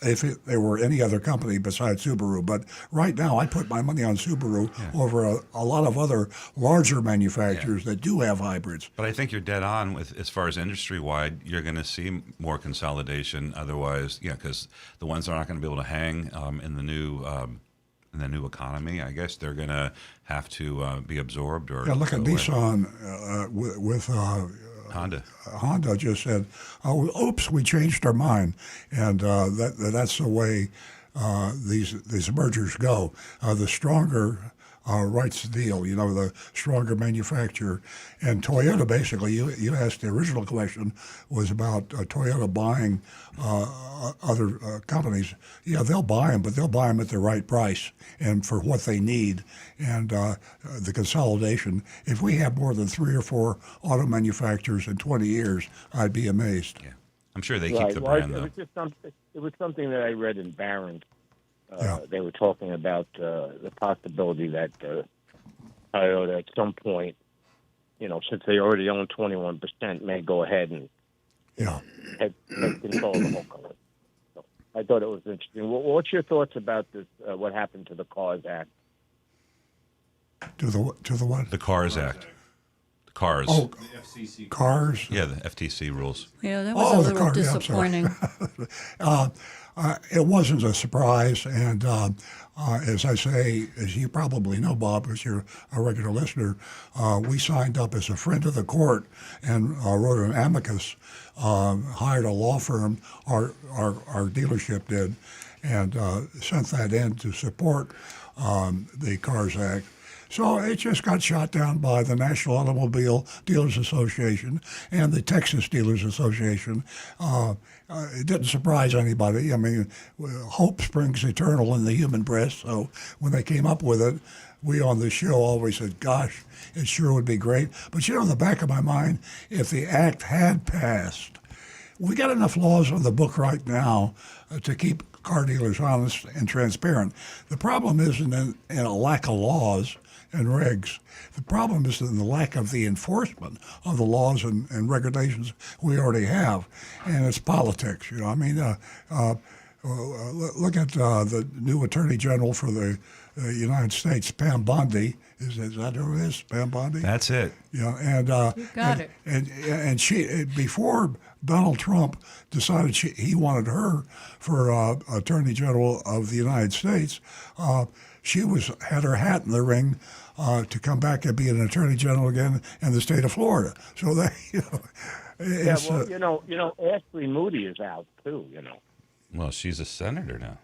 if there were any other company besides Subaru. But right now, I put my money on Subaru over a lot of other larger manufacturers that do have hybrids. But I think you're dead on with as far as industry wide. You're going to see more consolidation. Otherwise, because the ones that are not going to be able to hang in the new economy, I guess they're going to have to be absorbed or. Yeah, look at Nissan with Honda. Honda just said, "Oh, oops, we changed our mind," and that's the way these mergers go. The stronger writes the deal. The stronger manufacturer. And Toyota, basically, you asked the original question was about Toyota buying other companies. Yeah, they'll buy them, but they'll buy them at the right price and for what they need. And the consolidation, if we have more than 3 or 4 auto manufacturers in 20 years, I'd be amazed. Yeah, I'm sure they keep the brand, though. It was something that I read in Barron's. They were talking about the possibility that Toyota at some point, since they already own 21%, may go ahead and have control of the whole company. So I thought it was interesting. What's your thoughts about this? What happened to the Cars Act? To the what? The Cars Act. The Cars. Oh, the FCC. Cars? Yeah, the FTC rules. Yeah, that was a little disappointing. It wasn't a surprise, and as I say, as you probably know, Bob, as you're a regular listener, we signed up as a friend of the court and wrote an amicus, hired a law firm, our dealership did, and sent that in to support the Cars Act. So it just got shot down by the National Automobile Dealers Association and the Texas Dealers Association. It didn't surprise anybody. I mean, hope springs eternal in the human breast. So when they came up with it, we on the show always said, gosh, it sure would be great. But in the back of my mind, if the act had passed, we got enough laws on the book right now to keep car dealers honest and transparent. The problem isn't in a lack of laws and regs. The problem is in the lack of the enforcement of the laws and regulations we already have, and it's politics. I mean, look at the new Attorney General for the United States, Pam Bondi. Is that who it is? Pam Bondi? That's it. Yeah, and You got it. And she, before Donald Trump decided he wanted her for Attorney General of the United States, she had her hat in the ring to come back and be an Attorney General again in the state of Florida. So they, Yeah, well, Ashley Moody is out too. Well, she's a senator now.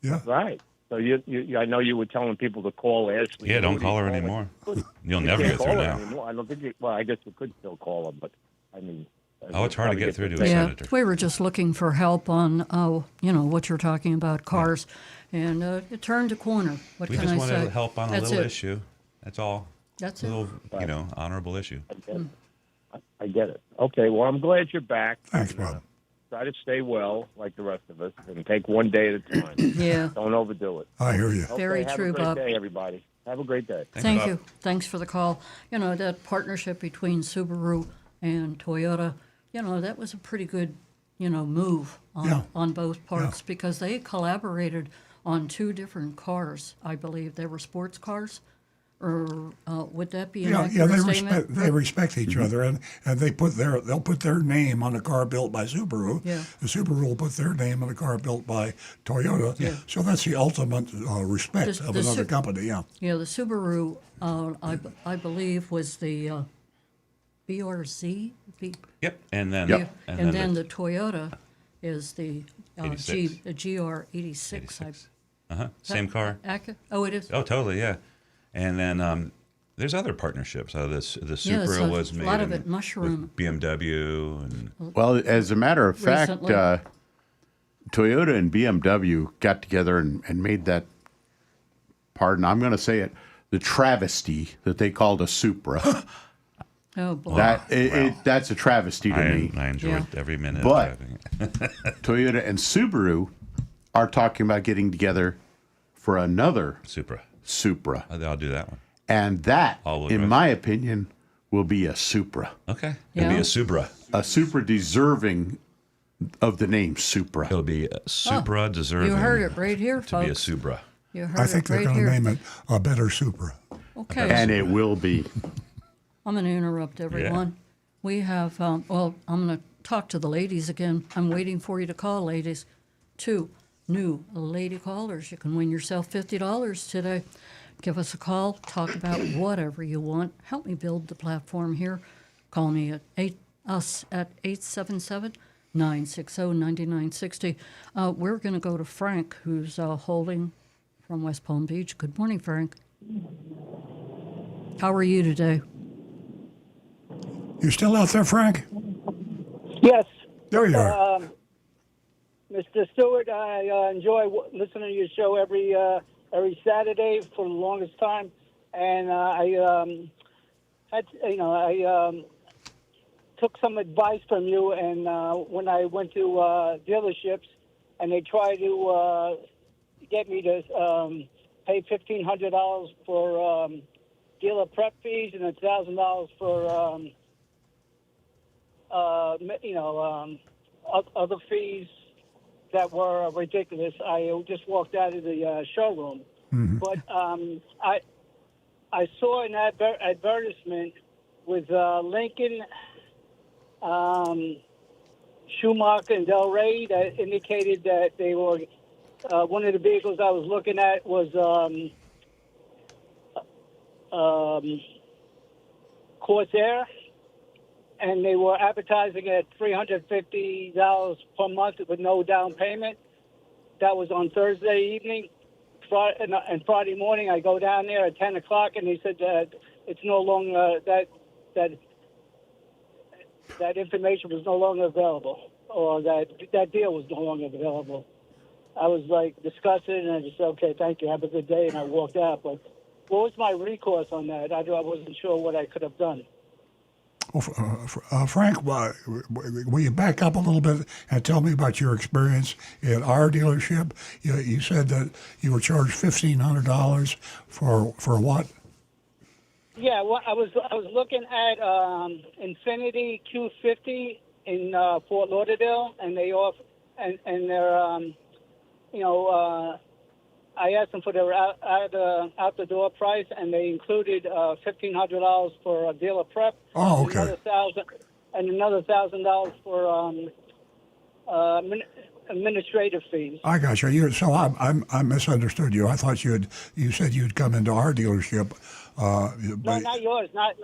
yeah. Right. So I know you were telling people to call Ashley. Yeah, don't Moody. call her anymore. You'll You never can't get through call her now. anymore. I don't think. Well, I guess you could still call her, but I mean. Oh, it's hard to get through to a Yeah, senator. we were just looking for help on, what you're talking about, cars, and it turned a corner. What We can just I wanted say? help on a That's little it. issue. That's all. That's a it. little, honorable issue. I get it. Okay. Well, I'm glad you're back. Thanks, And, Bob. try to stay well, like the rest of us, and take one day at a time. Yeah. Don't overdo it. I hear you. Okay, Very have true, a great Bob. day, everybody. Have a great day. Thank Bob. you. Thanks for the call. That partnership between Subaru and Toyota, that was a pretty good, move Yeah. on both parts because they collaborated on two different cars. I believe they were sports cars, or would that be an Yeah, accurate statement? they respect each other, and they'll put their name on a car built by Subaru. Yeah. The Subaru will put their name on a car built by Toyota. Yeah. So that's the ultimate respect The- of the another Su- company. Yeah. Yeah, the Subaru, I believe, was the BRZ. Yep. And then, And then the Toyota is the 86. GR86. 86. Same car. Oh, it is. Oh, totally. Yeah. And then there's other partnerships. The Yeah, Supra so was a made lot of in- it mushroom. with BMW and Well, as a matter of fact, Recently. Toyota and BMW got together and made that, pardon, I'm going to say it, the travesty that they called a Supra. Oh, boy. That's a travesty to me. I enjoyed Yeah. every minute But- of driving it. Toyota and Subaru are talking about getting together for another Supra. Supra. I'll do that one. And that, All-wheel in drive. my opinion, will be a Supra. Okay. It'll be Yeah. a Supra. A Supra deserving of the name Supra. It'll be a Supra deserving You heard it right here, to be a folks. Supra. You heard I think it they're right going to here. name it a better Supra. Okay. And it will be. I'm going to interrupt everyone. We have, I'm going to talk to the ladies again. I'm waiting for you to call, ladies. 2 new lady callers. You can win yourself $50 today. Give us a call. Talk about whatever you want. Help me build the platform here. Call me at 877-960-9960. We're going to go to Frank, who's holding from West Palm Beach. Good morning, Frank. How are you today? You still out there, Frank? Yes, There you are. Mr. Stewart, I enjoy listening to your show every Saturday for the longest time, and I took some advice from you. And when I went to dealerships, and they tried to get me to pay $1,500 for dealer prep fees and $1,000 for other fees that were ridiculous. I just walked out of the showroom. But I saw an advertisement with Lincoln, Schumacher, and Del Rey that indicated that they were one of the vehicles I was looking at was Corsair, and they were advertising at $350 per month with no down payment. That was on Thursday evening. And Friday morning, I go down there at 10 o'clock, and they said that it's no longer that information was no longer available, or that deal was no longer available. I was like disgusted, and I just said, "Okay, thank you, have a good day," and I walked out. But what was my recourse on that? I wasn't sure what I could have done. Well, Frank, will you back up a little bit and tell me about your experience at our dealership? You said that you were charged $1,500 for what? Yeah, well, I was looking at Infinity Q50 in Fort Lauderdale, and they offer and they're I asked them for their out the door price, and they included $1,500 for dealer prep. Oh, okay. Another $1,000 for administrative fees. I got you. So I misunderstood you. I thought you said you'd come into our dealership. No, not yours. Not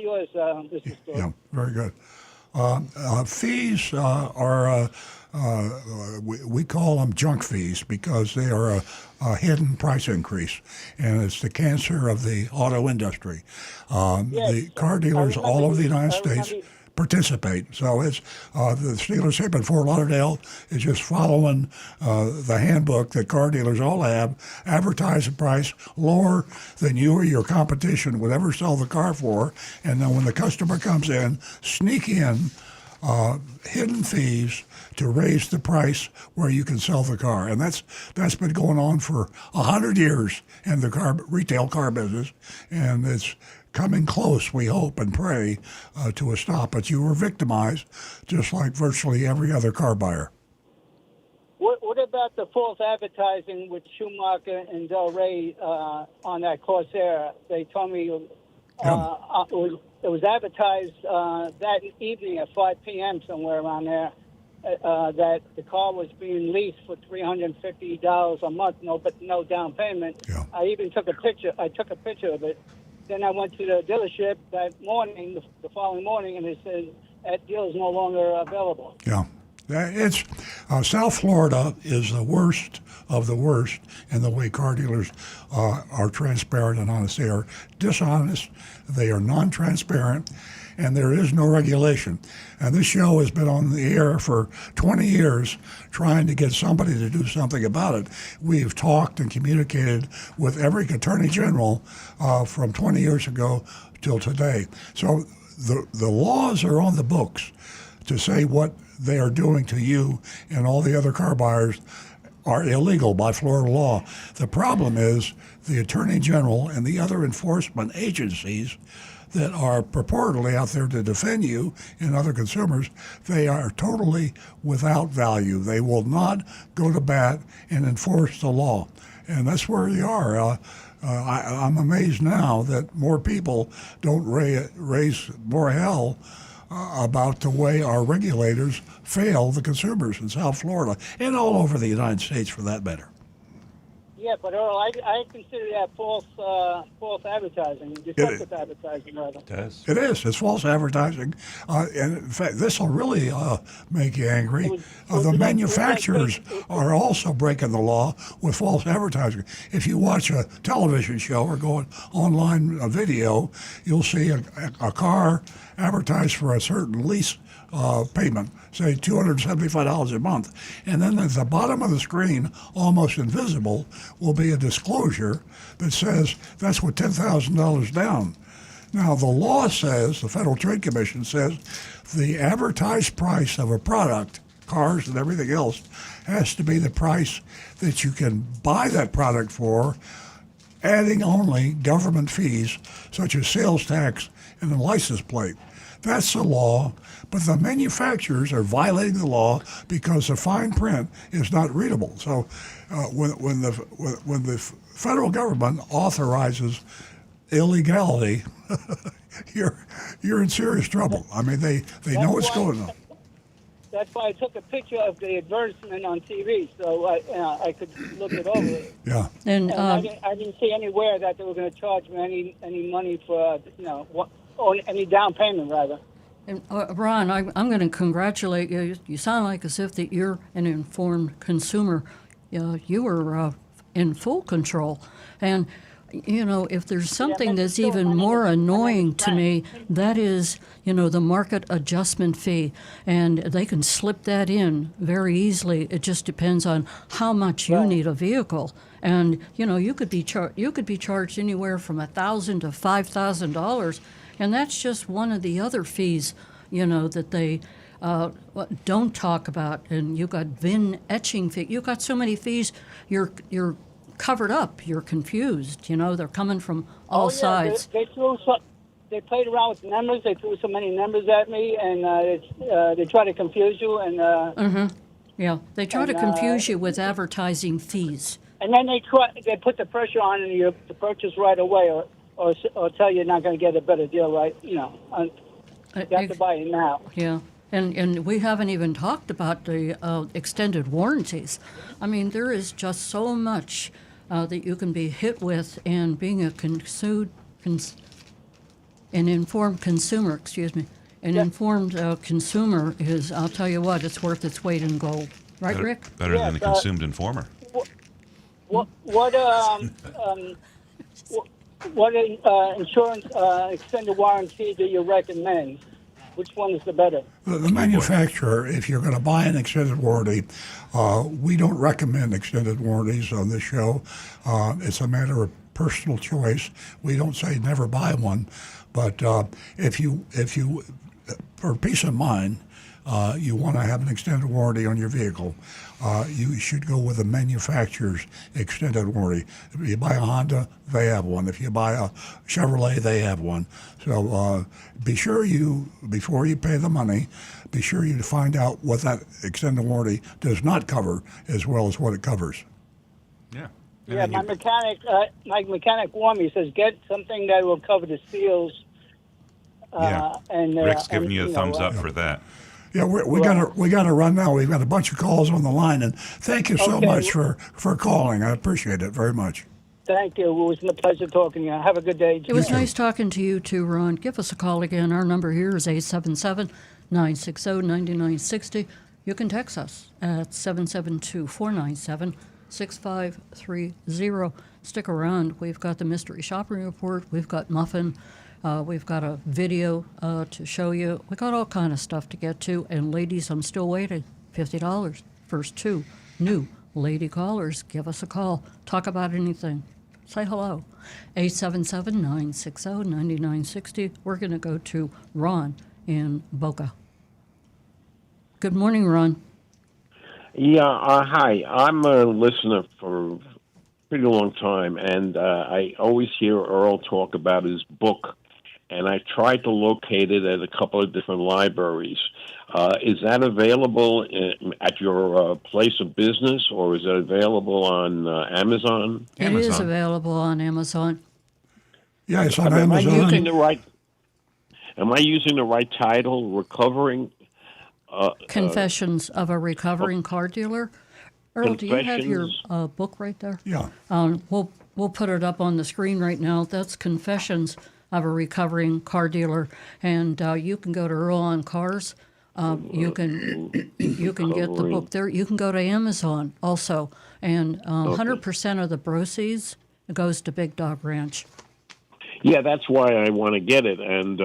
yours, Mr. Stewart. Yeah, very good. Fees are, we call them junk fees because they are a hidden price increase, and it's the cancer of the auto industry. The car dealers all over the United States participate. So it's the dealership in Fort Lauderdale is just following the handbook that car dealers all have, advertise the price lower than you or your competition would ever sell the car for, and then when the customer comes in, sneak in hidden fees to raise the price where you can sell the car. And that's been going on for 100 years in the retail car business, and it's coming close, we hope and pray, to a stop. But you were victimized just like virtually every other car buyer. What about the false advertising with Schumacher and Del Rey on that Corsair? They told me it was advertised that evening at 5 p.m. somewhere around there that the car was being leased for $350 a month, no down payment. Yeah. I even took a picture. I took a picture of it. Then I went to the dealership that morning, the following morning, and it said that deal is no longer available. Yeah. It's South Florida is the worst of the worst in the way car dealers are transparent and honest. They are dishonest, they are non-transparent, and there is no regulation. And this show has been on the air for 20 years trying to get somebody to do something about it. We've talked and communicated with every attorney general from 20 years ago till today. So the laws are on the books to say what they are doing to you and all the other car buyers are illegal by Florida law. The problem is the Attorney General and the other enforcement agencies that are purportedly out there to defend you and other consumers, they are totally without value. They will not go to bat and enforce the law. And that's where they are. I'm amazed now that more people don't raise more hell about the way our regulators fail the consumers in South Florida and all over the United States for that matter. Yeah, but Earl, I consider that false advertising, deceptive advertising, rather. It is. It's false advertising. And in fact, this will really make you angry. The manufacturers are also breaking the law with false advertising. If you watch a television show or go on online video, you'll see a car advertised for a certain lease payment, say $275 a month. And then at the bottom of the screen, almost invisible, will be a disclosure that says that's what $10,000 down. Now, the law says, the Federal Trade Commission says, the advertised price of a product, cars and everything else, has to be the price that you can buy that product for, adding only government fees such as sales tax and a license plate. That's the law, but the manufacturers are violating the law because the fine print is not readable. So when the federal government authorizes illegality, you're in serious trouble. I mean, they know what's going on. That's why I took a picture of the advertisement on TV, so I could look it over. Yeah. And I didn't see anywhere that they were going to charge me any money for or any down payment rather. And Ron, I'm going to congratulate you. You sound like as if that you're an informed consumer. You were in full control. And, if there's something that's even more annoying to me, that is, the market adjustment fee. And they can slip that in very easily. It just depends on how much you need a vehicle. And, you could be charged anywhere from $1,000 to $5,000. And that's just one of the other fees, that they don't talk about. And you got VIN etching fee. You got so many fees. You're covered up. You're confused. They're coming from all sides. They played around with numbers. They threw so many numbers at me, and they try to confuse you. And Yeah, they try to confuse you with advertising fees. and then they put the pressure on you to purchase right away, or tell you you're not going to get a better deal, right? You have to buy it now. Yeah. And we haven't even talked about the extended warranties. I mean, there is just so much that you can be hit with, and being an informed consumer, informed consumer is, I'll tell you what, it's worth its weight in gold. Right, Rick? Better than a consumed informer. What insurance extended warranty do you recommend? Which one is the better? The manufacturer, if you're going to buy an extended warranty, we don't recommend extended warranties on this show. It's a matter of personal choice. We don't say never buy one, but if you, for peace of mind, you want to have an extended warranty on your vehicle, you should go with the manufacturer's extended warranty. If you buy a Honda, they have one. If you buy a Chevrolet, they have one. So be sure before you pay the money, be sure you find out what that extended warranty does not cover as well as what it covers. Yeah. Yeah, my mechanic warned me. He says, get something that will cover the seals. And Rick's giving you a thumbs up for that. Yeah, we got to run now. We've got a bunch of calls on the line, and thank you so much for calling. I appreciate it very much. Thank you. It was a pleasure talking to you. Have a good day. It was nice talking to you too, Ron. Give us a call again. Our number here is 877-960-9960. You can text us at 772-497-6530. Stick around. We've got the Mystery Shopping Report. We've got Muffin. We've got a video to show you. We got all kind of stuff to get to. And ladies, I'm still waiting. $50. First 2 new lady callers. Give us a call. Talk about anything. Say hello. 877-960-9960. We're going to go to Ron in Boca. Good morning, Ron. Yeah, hi. I'm a listener for a pretty long time, and I always hear Earl talk about his book, and I tried to locate it at a couple of different libraries. Is that available at your place of business, or is it available on Amazon? It is available on Amazon. Yeah, it's on Am Amazon. Am I using the right title? Recovering? Confessions of a Recovering Car Dealer. Earl, do you have your book right there? Yeah. We'll put it up on the screen right now. That's Confessions of a Recovering Car Dealer, and you can go to Earl on Cars. You can get the book there. You can go to Amazon also, and 100% of the proceeds goes to Big Dog Ranch. Yeah, that's why I want to get it, and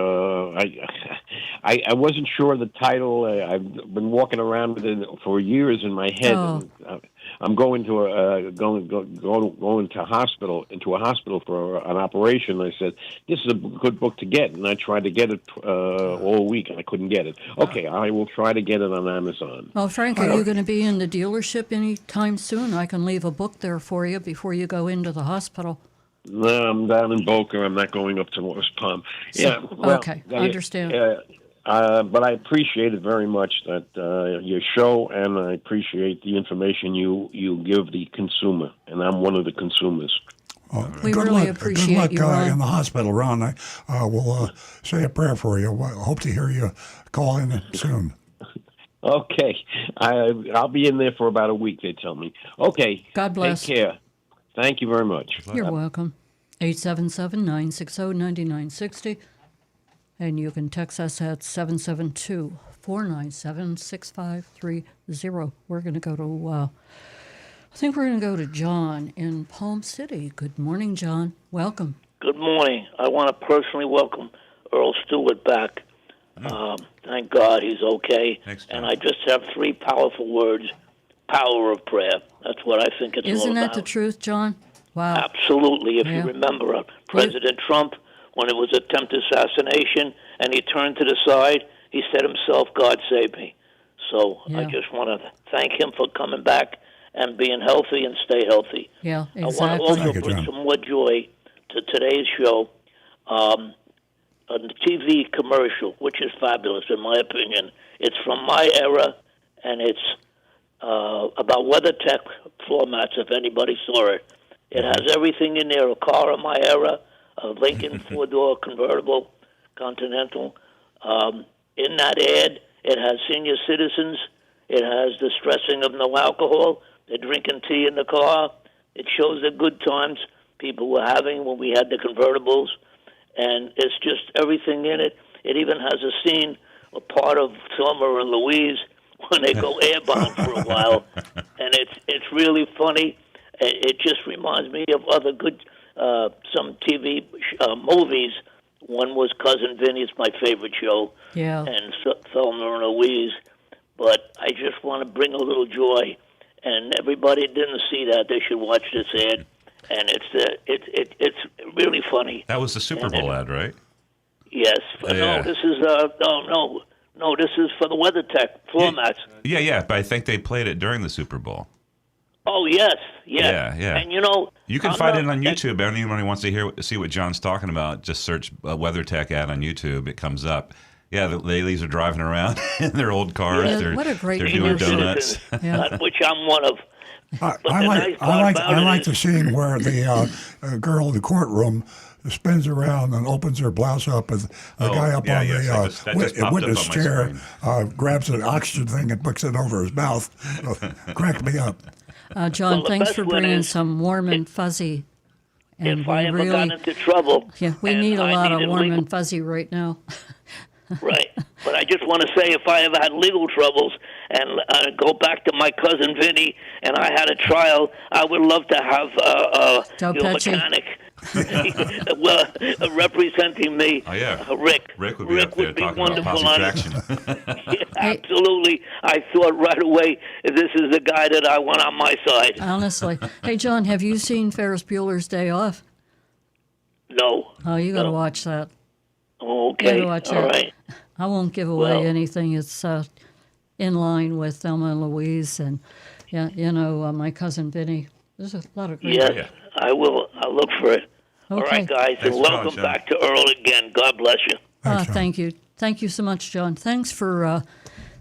I wasn't sure of the title. I've been walking around with it for years in my head. Oh. And, I'm going to a hospital for an operation. I said, this is a good book to get, and I tried to get it all week, and I couldn't get it. Okay, I will try to get it on Amazon. Well, Frank, are you going to be in the dealership anytime soon? I can leave a book there for you before you go into the hospital. No, I'm down in Boca. I'm not going up to West Palm. Yeah, well, okay, I understand. But I appreciate it very much, that your show, and I appreciate the information you give the consumer, and I'm one of the consumers. We really appreciate good luck you, Ron. in the hospital, Ron. I will say a prayer for you. I hope to hear you call in soon. Okay. I'll be in there for about a week, they tell me. Okay. God bless. Take care. Thank you very much. You're welcome. 877-960-9960. And you can text us at 772-497-6530. We're going to go to, I think we're going to go to John in Palm City. Good morning, John. Welcome. Good morning. I want to personally welcome Earl Stewart back. Thank God he's okay. Thanks, and I just have 3 powerful words: power of prayer. That's what I think it's all about. Isn't that the truth, John? Wow. Absolutely. If Yeah. you remember President Trump, when it was attempted assassination, and he turned to the side, he said himself, God save me. So I just want to thank him for coming back and being healthy and stay healthy. Yeah, I want exactly. to also Thank you, bring John. some more joy to today's show. A TV commercial, which is fabulous in my opinion. It's from my era, and it's about WeatherTech floor mats, if anybody saw it. It has everything in there, a car of my era, a Lincoln four-door convertible Continental. In that ad, it has senior citizens. It has the stressing of no alcohol. They're drinking tea in the car. It shows the good times people were having when we had the convertibles. And it's just everything in it. It even has a scene, a part of Thelma and Louise, when they go airbound for a while. And it's really funny. It just reminds me of other good, some TV movies. One was Cousin Vinny. It's my favorite show. Yeah. And Thelma and Louise. But I just want to bring a little joy. And everybody didn't see that. They should watch this ad. And it's really funny. That was the Super Bowl ad, right? Yes. Yeah. No, this is no, this is for the WeatherTech floor mats. Yeah, but I think they played it during the Super Bowl. Oh yes, Yeah. And you can find it on YouTube. Anyone who wants to see what John's talking about, just search WeatherTech ad on YouTube. It comes up. Yeah, the ladies are driving around in their old cars. Yeah, what a great they're doing donuts. Which I'm one of. I like the scene where the girl in the courtroom spins around and opens her blouse up, and the guy up on the witness chair grabs an oxygen thing and puts it over his mouth. Cracked me up. John, thanks for bringing some warm and fuzzy. And if I ever got into trouble, we need a lot of warm and fuzzy right now. Right. But I just want to say, if I ever had legal troubles and go back to my cousin Vinny and I had a trial, I would love to have your mechanic well, representing me. Oh, yeah. Rick. Rick would be up there talking about posse traction. Yeah, absolutely. I thought right away, this is the guy that I want on my side. Honestly. Hey, John, have you seen Ferris Bueller's Day Off? No. Oh, you got to watch that. Okay. Watch all that. right. I won't give away anything. It's in line with Thelma and Louise and, my cousin Vinny. There's a lot of great. Yeah, I will. I'll look for it. Okay. All right, guys, and welcome back to Earl again. God bless you. Thank you. Thank you so much, John. Thanks for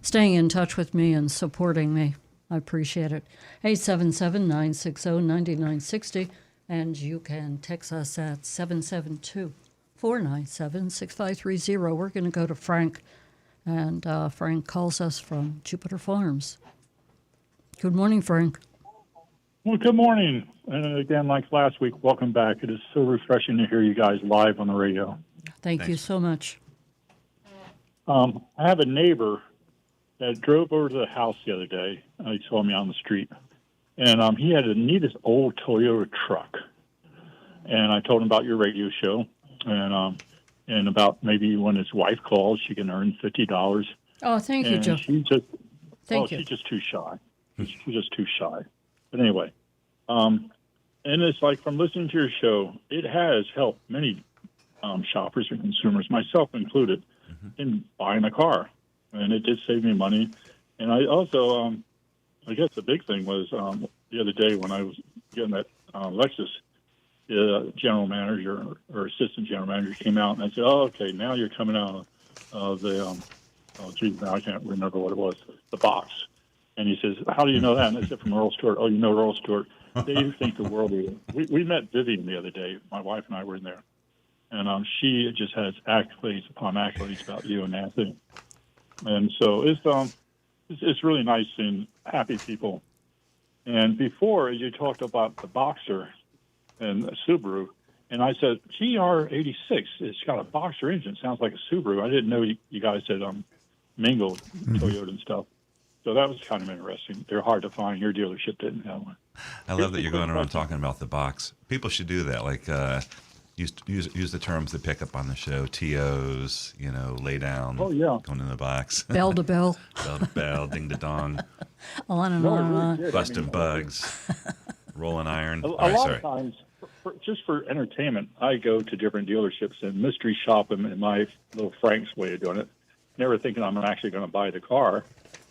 staying in touch with me and supporting me. I appreciate it. 877-960-9960, and you can text us at 772-497-6530. We're going to go to Frank, and Frank calls us from Jupiter Farms. Good morning, Frank. Well, good morning. And again, like last week, welcome back. It is so refreshing to hear you guys live on the radio. Thanks. You so much. I have a neighbor that drove over to the house the other day. He saw me on the street. And he had the neatest old Toyota truck. And I told him about your radio show. And about maybe when his wife calls, she can earn $50. Oh, thank you, Joe. She's just, Thank you. She's just too shy. She's just too shy. But anyway, and it's like from listening to your show, it has helped many shoppers and consumers, myself included, in buying a car. And it did save me money. And I also, I guess the big thing was the other day when I was getting that Lexus, the general manager or assistant general manager came out and I said, "Oh, okay, now you're coming out of the, now I can't remember what it was, the box." And he says, "How do you know that?" And I said, "From Earl Stewart." "Oh, you know Earl Stewart." They think the world of you. We met Vivian the other day. My wife and I were in there. And she just has accolades upon accolades about you and Nancy. And so it's really nice seeing happy people. And before, as you talked about the Boxer and a Subaru, and I said, GR86, it's got a Boxer engine. Sounds like a Subaru. I didn't know you guys had mingled Toyota and stuff. So that was kind of interesting. They're hard to find. Your dealership didn't have one. I love that you're going around talking about the box. People should do that. Like use the terms they pick up on the show. TOs, lay down. Oh, yeah. Going in the box. Bell to bell. Bell to bell, ding to dong. On and on and on. Busting bugs. Rolling iron. A lot of times, just for entertainment, I go to different dealerships and mystery shop them in my little Frank's way of doing it, never thinking I'm actually going to buy the car.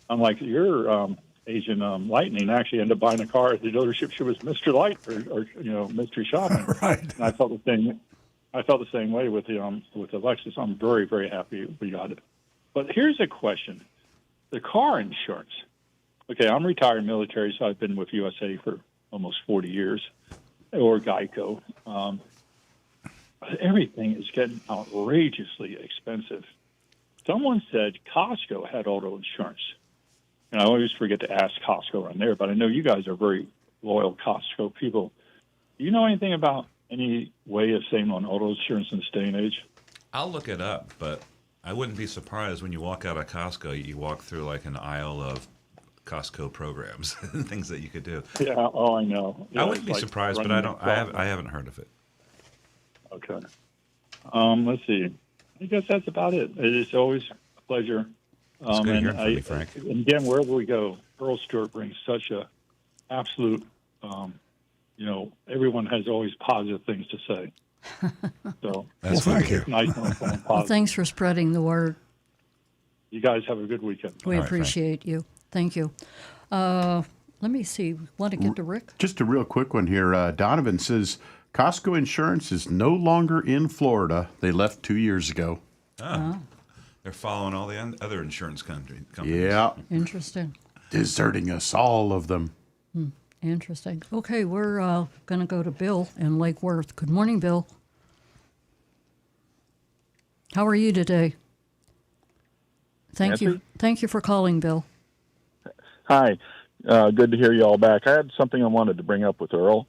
Unlike your Asian Lightning, actually ended up buying a car at the dealership. She was Mr. Light or mystery shopping. Right. And I felt the same. I felt the same way with the Lexus. I'm very, very happy we got it. But here's a question: the car insurance. Okay, I'm retired military, so I've been with USA for almost 40 years, or Geico. Everything is getting outrageously expensive. Someone said Costco had auto insurance. And I always forget to ask Costco on there, but I know you guys are very loyal Costco people. Do you know anything about any way of saving on auto insurance in this day and age? I'll look it up, but I wouldn't be surprised when you walk out of Costco, you walk through like an aisle of Costco programs and things that you could do. Yeah, oh, I know. Yeah, I wouldn't be like surprised, but running I haven't heard of it. Okay. Let's see. I guess that's about it. It's always a pleasure. It's good hearing from you, Frank. And again, wherever we go, Earl Stewart brings such a absolute, everyone has always positive things to say. So Well, thank you. it's nice when someone Well, positive. thanks for spreading the word. You guys have a good weekend. We All right, Frank. appreciate you. Thank you. Let me see. Want to get to Rick? Just a real quick one here. Donovan says Costco Insurance is no longer in Florida. They left 2 years ago. They're following all the other insurance companies. Yeah, Interesting. deserting us, all of them. Interesting. Okay, we're going to go to Bill in Lake Worth. Good morning, Bill. How are you today? Thank you. Nancy? Thank you for calling, Bill. Hi. Good to hear you all back. I had something I wanted to bring up with Earl.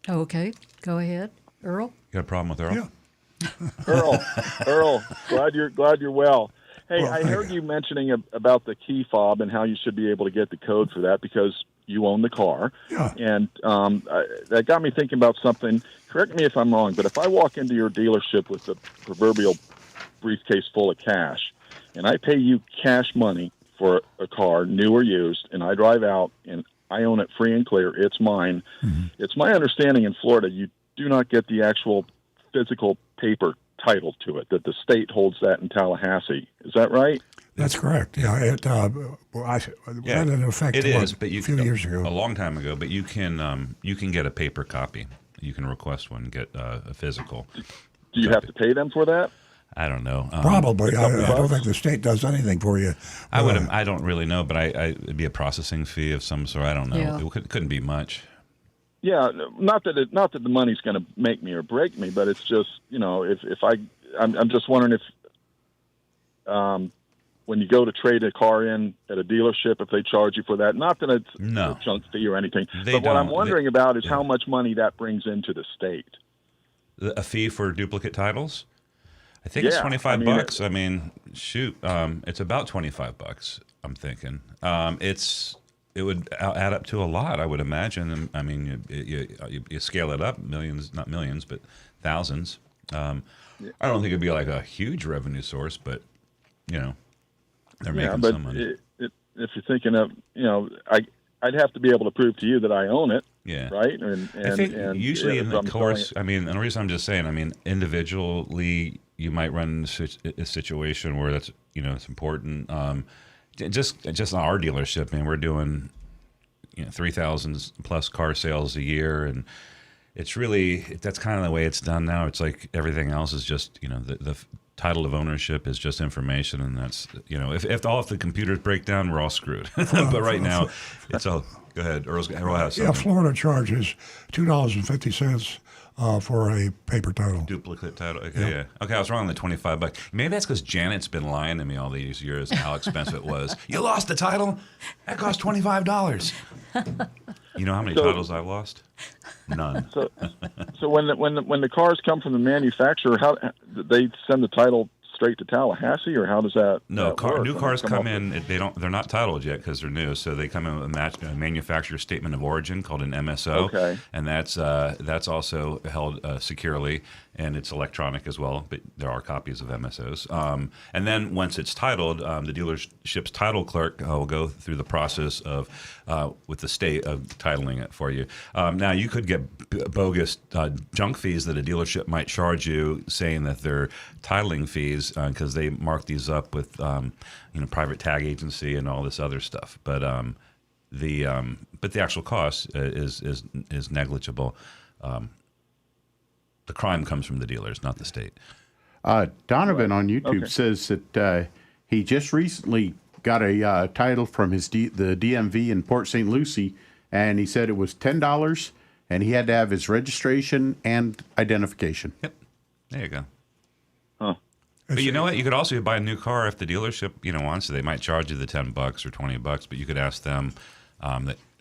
Okay, go ahead, Earl. You got a problem with Earl? Yeah. Earl, glad you're well. Hey, Well, I thank heard you. you mentioning about the key fob and how you should be able to get the code for that because you own the car. Yeah. And that got me thinking about something. Correct me if I'm wrong, but if I walk into your dealership with the proverbial briefcase full of cash, and I pay you cash money for a car, new or used, and I drive out and I own it free and clear, it's mine. Mm-hmm. It's my understanding in Florida you do not get the actual physical paper title to it, that the state holds that in Tallahassee. Is that right? That's correct. Yeah, it went into effect It is, but a few years ago. a long time ago. But you can get a paper copy. You can request one, get a physical. Do you have to pay them for that? I don't know. Probably. I don't think the state does anything for you. I would. I don't really know, but it'd be a processing fee of some sort. I don't know. Yeah. It couldn't be much. Yeah, not that the money's going to make me or break me, but it's just I'm just wondering if when you go to trade a car in at a dealership, if they charge you for that. Not that it's No. a junk fee or anything, They but what I'm don't. wondering about is how much money that brings into the state. A fee for duplicate titles? I think it's Yeah, $25 bucks. I mean, shoot, it's about $25. I'm thinking it would add up to a lot, I would imagine. I mean, you scale it up, millions, not millions, but thousands. I don't think it'd be like a huge revenue source, but they're making but some money. if you're thinking of, I'd have to be able to prove to you that I own it. Yeah. Right. And I think usually if in the I'm course, selling and the reason I'm just saying, individually, you might run into a situation where that's, it's important. Just in our dealership, we're doing, 3,000 plus car sales a year. And it's really, that's kind of the way it's done now. It's like everything else is just, the title of ownership is just information. And that's, if all of the computers break down, we're all screwed. But right now, it's all, go ahead. Earl has something. Yeah, Florida charges $2.50 for a paper title. Duplicate title. Okay, yeah. Okay, I was wrong on the $25. Maybe that's because Janet's been lying to me all these years how expensive it was. You lost the title? That cost $25. You know how many titles I've lost? None. So when the cars come from the manufacturer, how they send the title straight to Tallahassee, or how does that? No, work new when cars they come up in. They're not titled yet because they're new. So they come in with a manufacturer statement of origin called an MSO, Okay. and that's also held securely, and it's electronic as well. But there are copies of MSOs. And then once it's titled, the dealership's title clerk will go through the process of with the state of titling it for you. Now you could get bogus junk fees that a dealership might charge you, saying that they're titling fees because they mark these up with private tag agency and all this other stuff. But the actual cost is negligible. The crime comes from the dealers, not the state. Donovan on YouTube says that he just recently got a title from the DMV in Port St. Lucie, and he said it was $10, and he had to have his registration and identification. Yep. There you go. Huh. But you know what? You could also buy a new car if the dealership, wants. They might charge you the $10 or $20, but you could ask them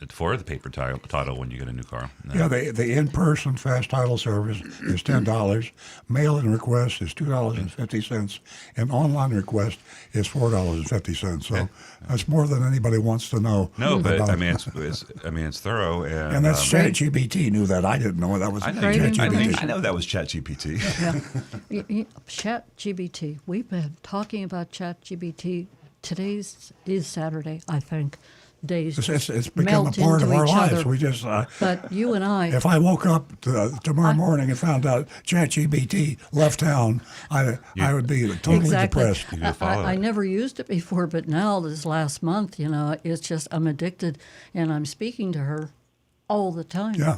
for the paper title when you get a new car. Yeah, the in-person fast title service is $10. Mail-in request is $2.50, and online request is $4.50. So that's more than anybody wants to know. No, but about. it's thorough, And that's ChatGPT knew that. I didn't know that was ChatGPT. I know that was ChatGPT. Yeah. ChatGPT. We've been talking about ChatGPT. Today's is Saturday, I think. Days it's become a melt part of into our each lives. other. We just But you and I. if I woke up tomorrow morning and found out ChatGPT left town, I would be totally Exactly. depressed. I never used it before, but now this last month, it's just I'm addicted, and I'm speaking to her all the time. Yeah.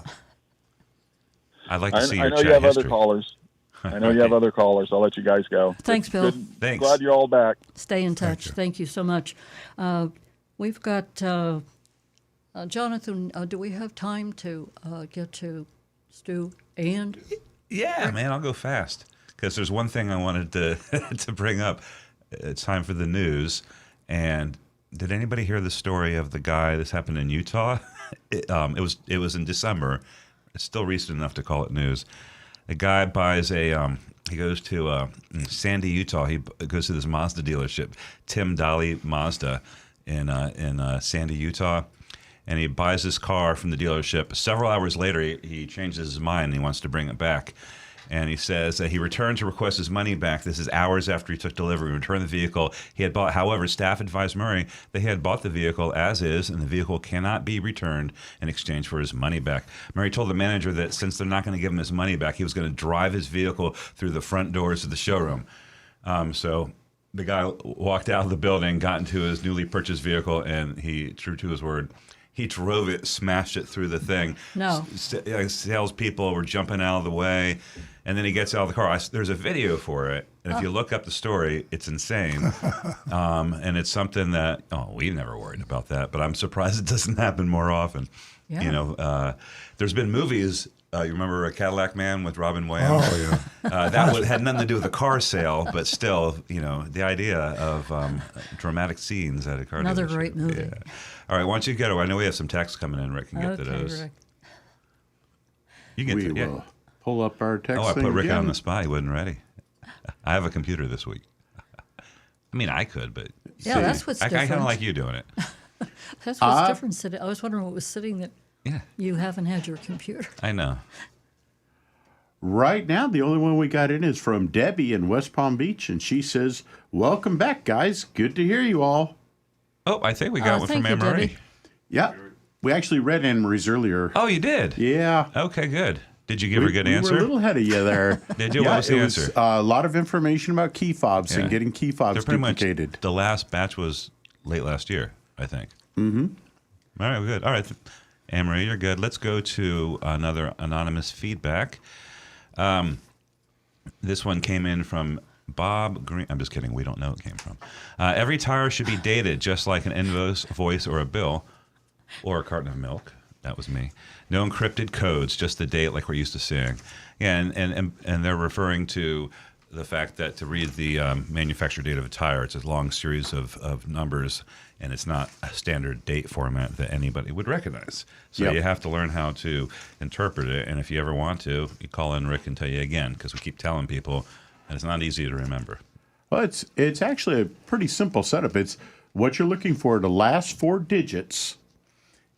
I'd like to see your I know chat you have history. other callers. I know you have other callers. I'll let you guys go. Thanks, Bill. Thanks. Glad you're all back. Stay in touch. Thank you so much. We've got Jonathan. Do we have time to get to Stu and? Yeah, man, I'll go fast because there's one thing I wanted to to bring up. It's time for the news. And did anybody hear the story of the guy? This happened in Utah. It was in December. It's still recent enough to call it news. A guy buys he goes to Sandy, Utah. He goes to this Mazda dealership, Tim Dolly Mazda, in Sandy, Utah, and he buys this car from the dealership. Several hours later, he changes his mind and he wants to bring it back. And he says he returned to request his money back. This is hours after he took delivery. He returned the vehicle he had bought. However, staff advised Murray that he had bought the vehicle as is, and the vehicle cannot be returned in exchange for his money back. Murray told the manager that since they're not going to give him his money back, he was going to drive his vehicle through the front doors of the showroom. So the guy walked out of the building, got into his newly purchased vehicle, and he, true to his word, he drove it, smashed it through the thing. No. Salespeople were jumping out of the way, and then he gets out of the car. There's a video for it, and if you look up the story, it's insane. And it's something that, we've never worried about that, but I'm surprised it doesn't happen more often. Yeah. There's been movies. You remember A Cadillac Man with Robin Williams? Oh, yeah. That had nothing to do with a car sale, but still, the idea of dramatic scenes at a car Another dealership. great movie. Yeah. All right, why don't you go? I know we have some texts coming in. Rick can get to those. Rick. You get We to it. Yeah. will pull up our text. I put thing Rick again. on the spot. He wasn't ready. I have a computer this week. I mean, I could, but Yeah, that's what's I different. kind of like you doing it. That's what's different. I was wondering what was sitting that Yeah, you haven't had your computer. I know. Right now, the only one we got in is from Debbie in West Palm Beach, and she says, "Welcome back, guys. Good to hear you all." Oh, I think we got one from thank you, Anne Marie. Debbie. Yeah, we actually read Anne Marie's earlier. Oh, you did? Yeah. Okay, good. Did you give her a good we answer? were a little ahead of you there. Did you? Yeah, What was the it answer? a lot of information about key fobs Yeah. and getting key fobs They're pretty duplicated. much, the last batch was late last year, I think. Mm-hmm. All right, good. All right, Anne Marie, you're good. Let's go to another anonymous feedback. This one came in from Bob Green. I'm just kidding. We don't know who it came from. Every tire should be dated, just like an invoice, voice, or a bill, or a carton of milk. That was me. No encrypted codes, just the date like we're used to seeing. Yeah, and they're referring to the fact that to read the manufacturer date of a tire, it's a long series of numbers, and it's not a standard date format that anybody would recognize. So you have to learn how to interpret it, and if you ever want to, you call in Rick and tell you again, because we keep telling people, and it's not easy to remember. Well, it's actually a pretty simple setup. It's what you're looking for, the last four digits,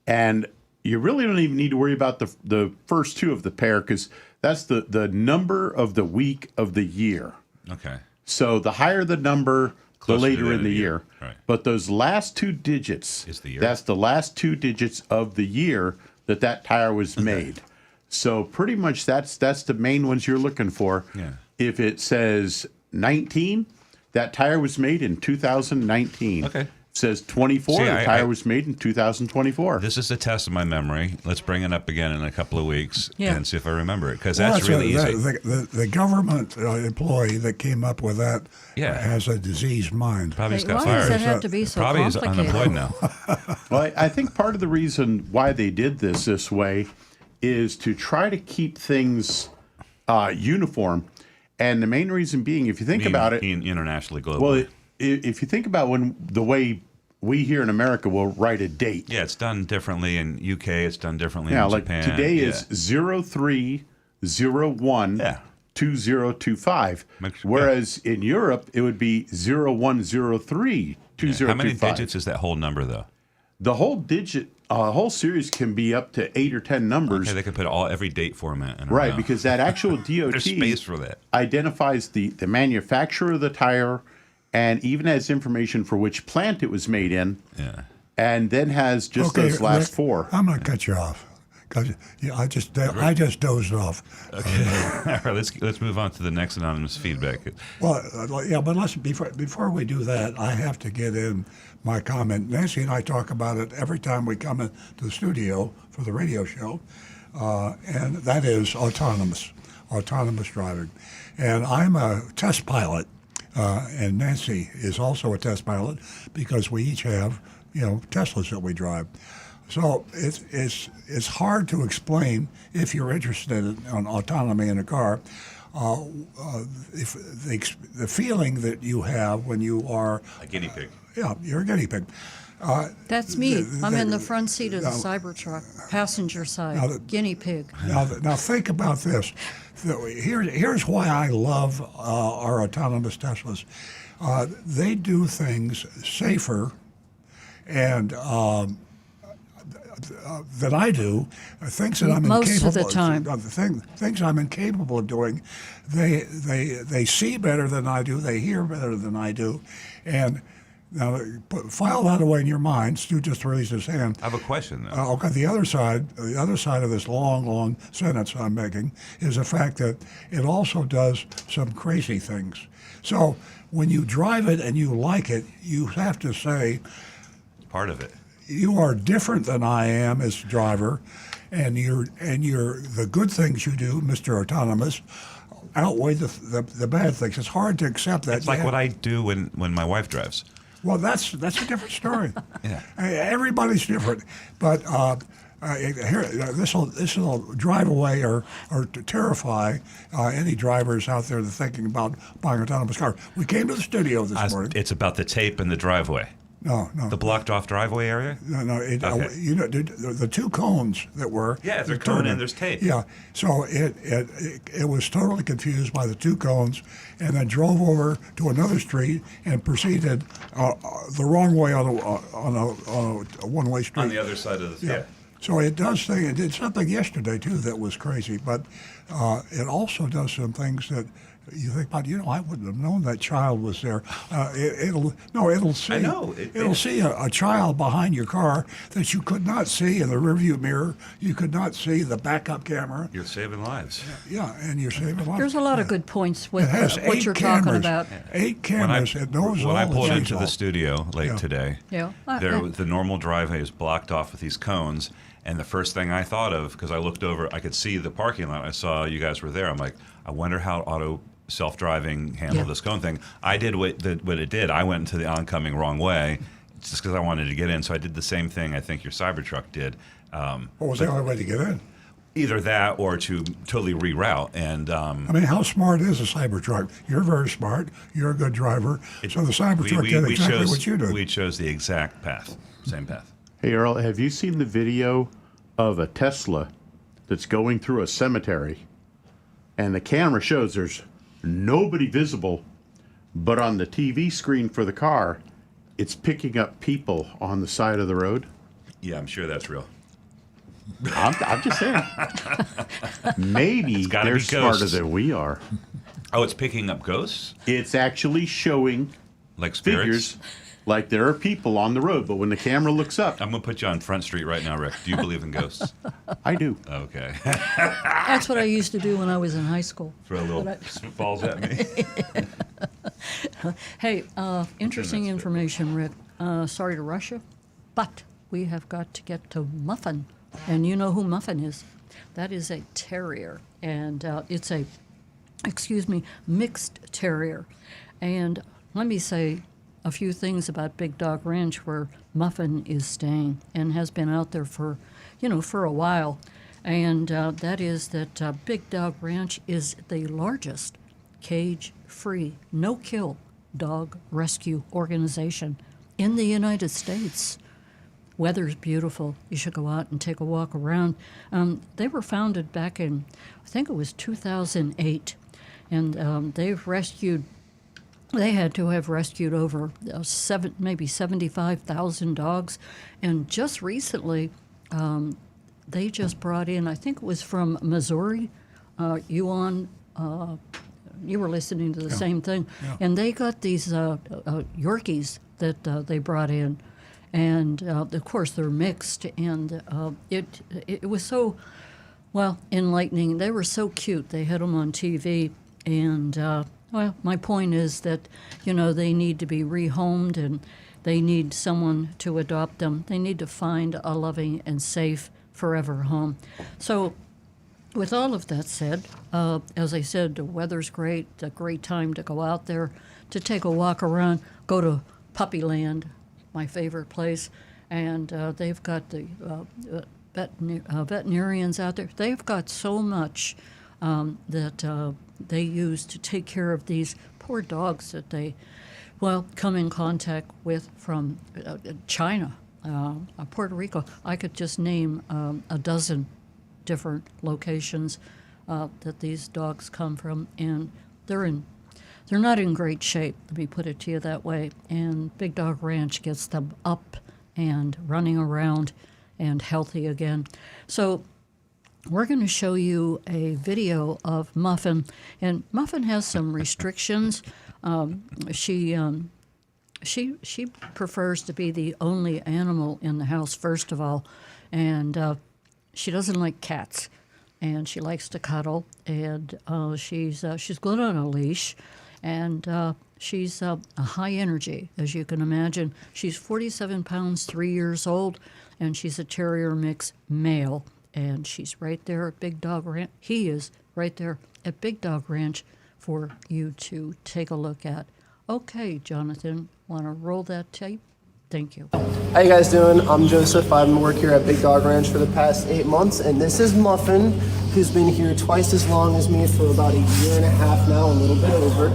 and you really don't even need to worry about the first two of the pair, because that's the number of the week of the year. Okay. So the higher the number, Closer the to later the in end the of the year. year. Right. But those last two digits, Is the year. that's the last two digits of the year that tire was made. So pretty much that's the main ones you're looking for. Yeah. If it says 19, that tire was made in 2019. Okay. says 24. See, the tire was made in 2024. This is a test of my memory. Let's bring it up again in a couple of weeks and see if I remember it, because that's really easy. The government employee that came up with that has a diseased mind. Probably got why fired. does it have to be so Probably is complicated? unemployed now. Well, I think part of the reason why they did this way is to try to keep things uniform. And the main reason being, if you think about it, internationally, globally. well, if you think about the way we here in America will write a date. Yeah, it's done differently in UK. It's done differently in like Japan. Today is 0301 2025. Whereas in Europe, it would be 0103 2025. How many digits is that whole number, though? The whole whole series can be up to 8 or 10 numbers. Okay, they could put every date format in. Right, because that actual DOT There's space for that. Identifies the manufacturer of the tire, and even has information for which plant it was made in. Yeah. And then has just those last Rick, four. I'm going to cut you off because I just dozed off. Okay. All right, let's move on to the next anonymous feedback. Well, but listen, before we do that, I have to get in my comment. Nancy and I talk about it every time we come into the studio for the radio show, and that is autonomous driving. And I'm a test pilot, and Nancy is also a test pilot because we each have, Teslas that we drive. So it's hard to explain if you're interested in autonomy in a car. If the feeling that you have when you are a guinea pig. Yeah, you're a guinea pig. That's me. I'm in the front seat of the Cybertruck, passenger side, guinea pig. Now think about this. Here's why I love our autonomous Teslas. They do things safer and than I do, things that I'm most incapable of the time. Things I'm incapable of doing. They see better than I do. They hear better than I do, and now file that away in your mind. Stu just raised his hand. I have a question though. Okay, the other side of this long sentence I'm making is the fact that it also does some crazy things. So when you drive it and you like it, you have to say, part of it. You are different than I am as a driver, and the good things you do, Mr. Autonomous, outweigh the bad things. It's hard to accept that. It's like what I do when my wife drives. Well, that's a different story. Yeah. Everybody's different, but this will drive away or to terrify any drivers out there that are thinking about buying an autonomous car. We came to the studio this morning. It's about the tape in the driveway. No. The blocked off driveway area? No. Okay. The two cones that were. Yeah, they're cone and there's tape. Yeah. So it was totally confused by the two cones, and then drove over to another street and proceeded the wrong way on a one-way street. On the other side of the So it did something yesterday too that was crazy, but it also does some things that you think about. I wouldn't have known that child was there. It'll see. I know. It'll see a child behind your car that you could not see in the rearview mirror. You could not see the backup camera. You're saving lives. Yeah, and you're saving lives. There's a lot of good points with It has what you're talking about. 8 cameras. It knows all. When I pulled it into sees the all. studio late today, the normal driveway is blocked off with these cones. And the first thing I thought of, because I looked over, I could see the parking lot. I saw you guys were there. I'm like, I wonder how auto self-driving handled this cone thing. I did what it did. I went into the oncoming wrong way just because I wanted to get in. So I did the same thing I think your Cybertruck did. What was the only way to get in? Either that or to totally reroute. And how smart is a Cybertruck? You're very smart. You're a good driver. So the Cybertruck did exactly what you did. We chose the exact path, same path. Hey, Earl, have you seen the video of a Tesla that's going through a cemetery? And the camera shows there's nobody visible, but on the TV screen for the car, it's picking up people on the side of the road. Yeah, I'm sure that's real. I'm just saying. Maybe they're smarter than we are. Oh, it's picking up ghosts? It's actually showing like spirits? Figures like there are people on the road, but when the camera looks up... I'm going to put you on Front Street right now, Rick. Do you believe in ghosts? I do. Okay. That's what I used to do when I was in high school. Throw little balls at me. Hey, interesting information, Rick. sorry to rush you, but we have got to get to Muffin. And you know who Muffin is. That is a terrier, and it's a, mixed terrier. And let me say a few things about Big Dog Ranch, where Muffin is staying and has been out there for, for a while. And that is that Big Dog Ranch is the largest cage-free, no-kill dog rescue organization in the United States. Weather's beautiful. You should go out and take a walk around. They were founded back in, I think it was 2008, and they had to have rescued over maybe 75,000 dogs. And just recently, they just brought in, I think it was from Missouri, you were listening to the same thing, and they got these Yorkies that they brought in. And, of course, they're mixed, and it was so, enlightening. They were so cute. They had them on TV, and, my point is that, they need to be rehomed, and they need someone to adopt them. They need to find a loving and safe forever home. So, with all of that said, as I said, the weather's great, a great time to go out there, to take a walk around, go to Puppyland, my favorite place, and they've got the veterinarians out there. They've got so much that they use to take care of these poor dogs that they, come in contact with from China, Puerto Rico. I could just name a dozen different locations that these dogs come from, and they're not in great shape, let me put it to you that way. And Big Dog Ranch gets them up and running around and healthy again. So we're going to show you a video of Muffin. And Muffin has some restrictions. She prefers to be the only animal in the house, first of all. And she doesn't like cats. And she likes to cuddle. And she's good on a leash. And she's a high energy, as you can imagine. She's 47 pounds, 3 years old, and she's a terrier mix male. And she's right there at Big Dog Ranch. He is right there at Big Dog Ranch for you to take a look at. Okay, Jonathan, want to roll that tape? Thank you. How you guys doing? I'm Joseph. I've been working here at Big Dog Ranch for the past 8 months, and this is Muffin, who's been here twice as long as me for about a year and a half now, a little bit over.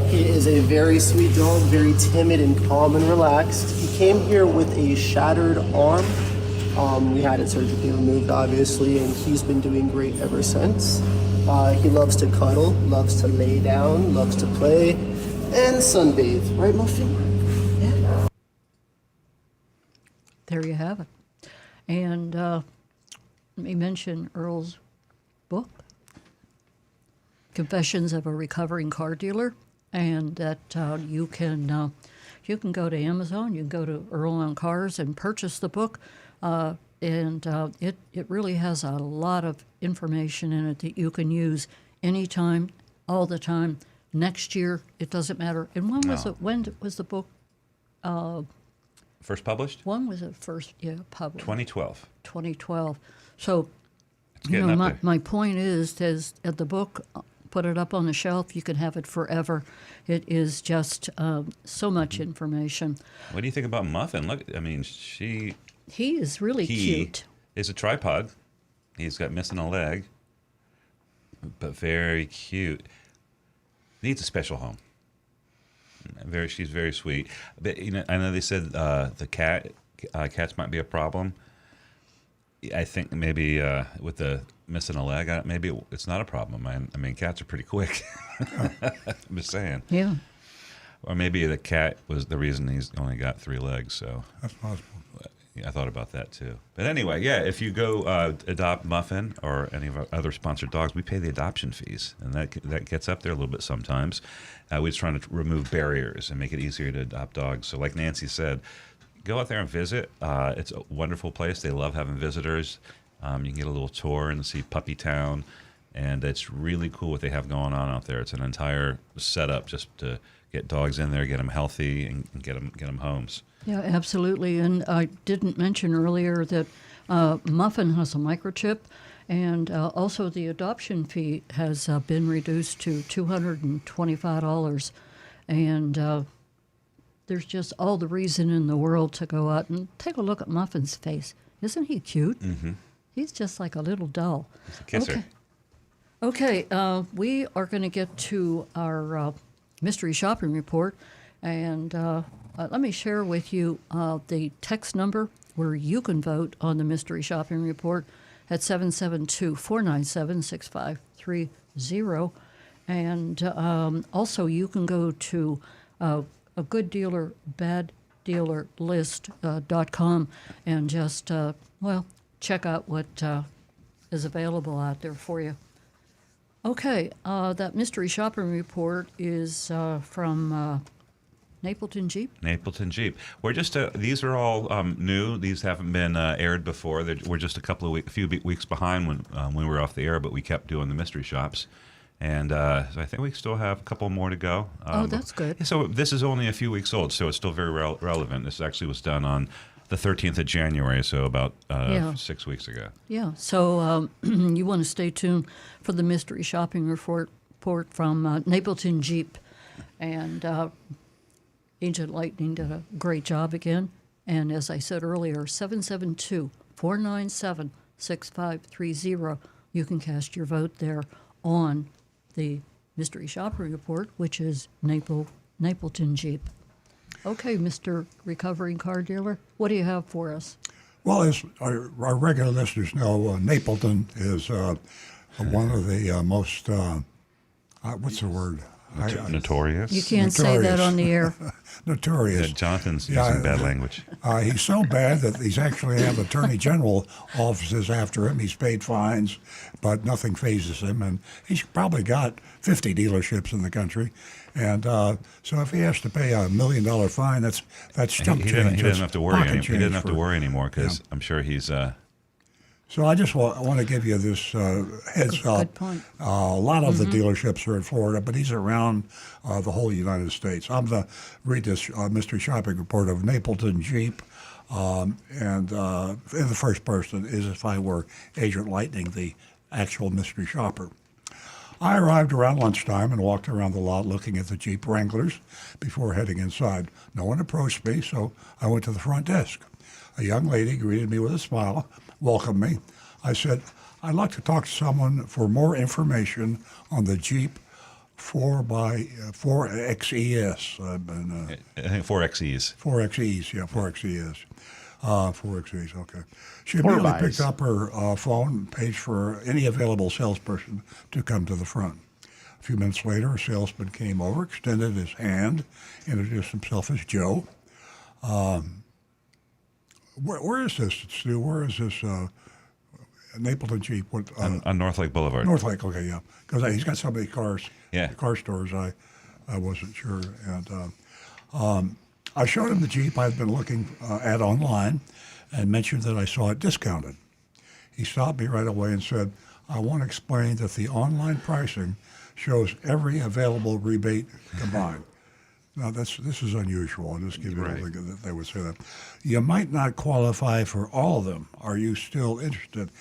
He is a very sweet dog, very timid and calm and relaxed. He came here with a shattered arm. We had it surgically removed, obviously, and he's been doing great ever since. He loves to cuddle, loves to lay down, loves to play, and sunbathe. Right, Muffin? There you have it. And let me mention Earl's book, Confessions of a Recovering Car Dealer, and that you can go to Amazon, you can go to Earl on Cars and purchase the book, and it really has a lot of information in it that you can use anytime, all the time. Next year, it doesn't matter. And when was the book? First published? When was it first published? 2012. 2012. So, there. my point is at the book, put it up on the shelf. You can have it forever. It is just so much information. What do you think about Muffin? Look, I mean, he is really cute. He's a tripod. He's got missing a leg, but very cute. Needs a special home. She's very sweet. But, I know they said the cats might be a problem. I think maybe with the missing a leg, maybe it's not a problem. I mean, cats are pretty quick. I'm just saying. Yeah. Or maybe the cat was the reason he's only got 3 legs. So that's possible. I thought about that too. But anyway, if you go adopt Muffin or any of our other sponsored dogs, we pay the adoption fees, and that gets up there a little bit sometimes. We're just trying to remove barriers and make it easier to adopt dogs. So like Nancy said, go out there and visit. It's a wonderful place. They love having visitors. You can get a little tour and see Puppy Town, and it's really cool what they have going on out there. It's an entire setup just to get dogs in there, get them healthy, and get them homes. Yeah, absolutely. And I didn't mention earlier that Muffin has a microchip, and also the adoption fee has been reduced to $225. And there's just all the reason in the world to go out and take a look at Muffin's face. Isn't he cute? Mm-hmm. He's just like a little doll. He's a kisser. Okay, we are going to get to our mystery shopping report, and let me share with you the text number where you can vote on the mystery shopping report at 772-497-6530. And also you can go to a good dealer, bad dealer list.com and just, check out what is available out there for you. Okay, that mystery shopping report is from Napleton Jeep. Napleton Jeep. We're just these are all new. These haven't been aired before. We're just a few weeks behind when we were off the air, but we kept doing the mystery shops, and so I think we still have a couple more to go. Oh, that's good. So this is only a few weeks old, so it's still very relevant. This actually was done on the 13th of January, so about 6 weeks ago. Yeah, so you want to stay tuned for the mystery shopping report from Napleton Jeep, and Agent Lightning did a great job again. And as I said earlier, 772-497-6530. You can cast your vote there on the mystery shopping report, which is Napleton Jeep. Okay, Mr. Recovering Car Dealer, what do you have for us? Well, as our regular listeners know, Napleton is one of the most, what's the word? Notorious? You can't say that on the air. Notorious. Yeah, Jonathan's using bad language. He's so bad that he's actually have Attorney General offices after him. He's paid fines, but nothing phases him. And he's probably got 50 dealerships in the country. And so if he has to pay $1 million fine, that's chump change. He doesn't have to worry. He didn't have to worry anymore because I'm sure he's. So I just want to give you this heads up. Good point. A lot of the dealerships are in Florida, but he's around the whole United States. I'm going to read this mystery shopping report of Napleton Jeep, and in the first person is if I were Agent Lightning, the actual mystery shopper. I arrived around lunchtime and walked around the lot looking at the Jeep Wranglers before heading inside. No one approached me, so I went to the front desk. A young lady greeted me with a smile, welcomed me. I said, I'd like to talk to someone for more information on the Jeep 4XES. I think 4XEs. 4XEs, yeah, 4XES. 4XEs, okay. She immediately picked up her phone, paged for any available salesperson to come to the front. A few minutes later, a salesman came over, extended his hand, introduced himself as Joe. Where is this, Stu? Where is this Napleton Jeep? What, on North Lake Boulevard. North Lake, okay, yeah. Because he's got so many cars, yeah. Car stores, I wasn't sure. And I showed him the Jeep I'd been looking at online and mentioned that I saw it discounted. He stopped me right away and said, I want to explain that the online pricing shows every available rebate combined. Now, this is unusual. I'll just give you right. that they would say that. You might not qualify for all of them. Are you still interested?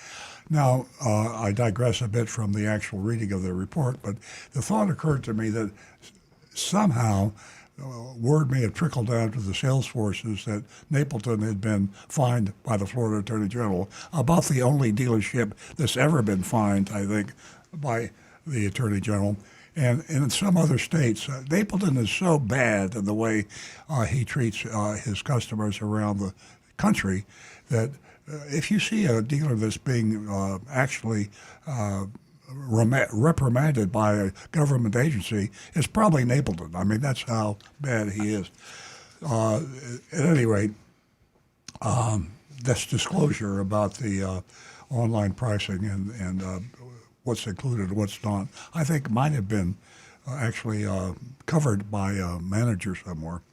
Now, I digress a bit from the actual reading of the report, but the thought occurred to me that somehow word may have trickled down to the sales forces that Napleton had been fined by the Florida Attorney General, about the only dealership that's ever been fined, I think, by the Attorney General. And in some other states, Napleton is so bad in the way he treats his customers around the country that if you see a dealer that's being actually reprimanded by a government agency, it's probably Napleton. I mean, that's how bad he is. At any rate, this disclosure about the online pricing and what's included and what's not, I think might have been actually covered by a manager somewhere.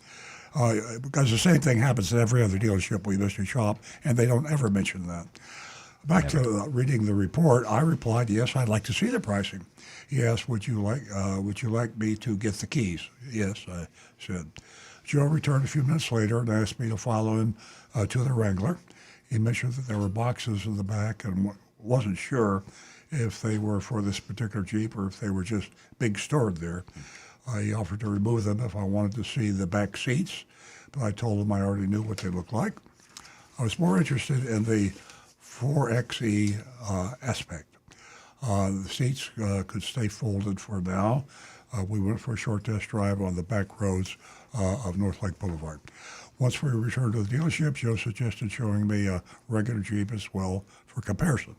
Because the same thing happens at every other dealership we mystery shop, and they don't ever mention that. Back to reading the report, I replied, yes, I'd like to see the pricing. He asked, would you like me to get the keys? Yes, I said. Joe returned a few minutes later and asked me to follow him to the Wrangler. He mentioned that there were boxes in the back and wasn't sure if they were for this particular Jeep or if they were just being stored there. He offered to remove them if I wanted to see the back seats, but I told him I already knew what they looked like. I was more interested in the 4xe aspect. The seats could stay folded for now. We went for a short test drive on the back roads of North Lake Boulevard. Once we returned to the dealership, Joe suggested showing me a regular Jeep as well for comparison.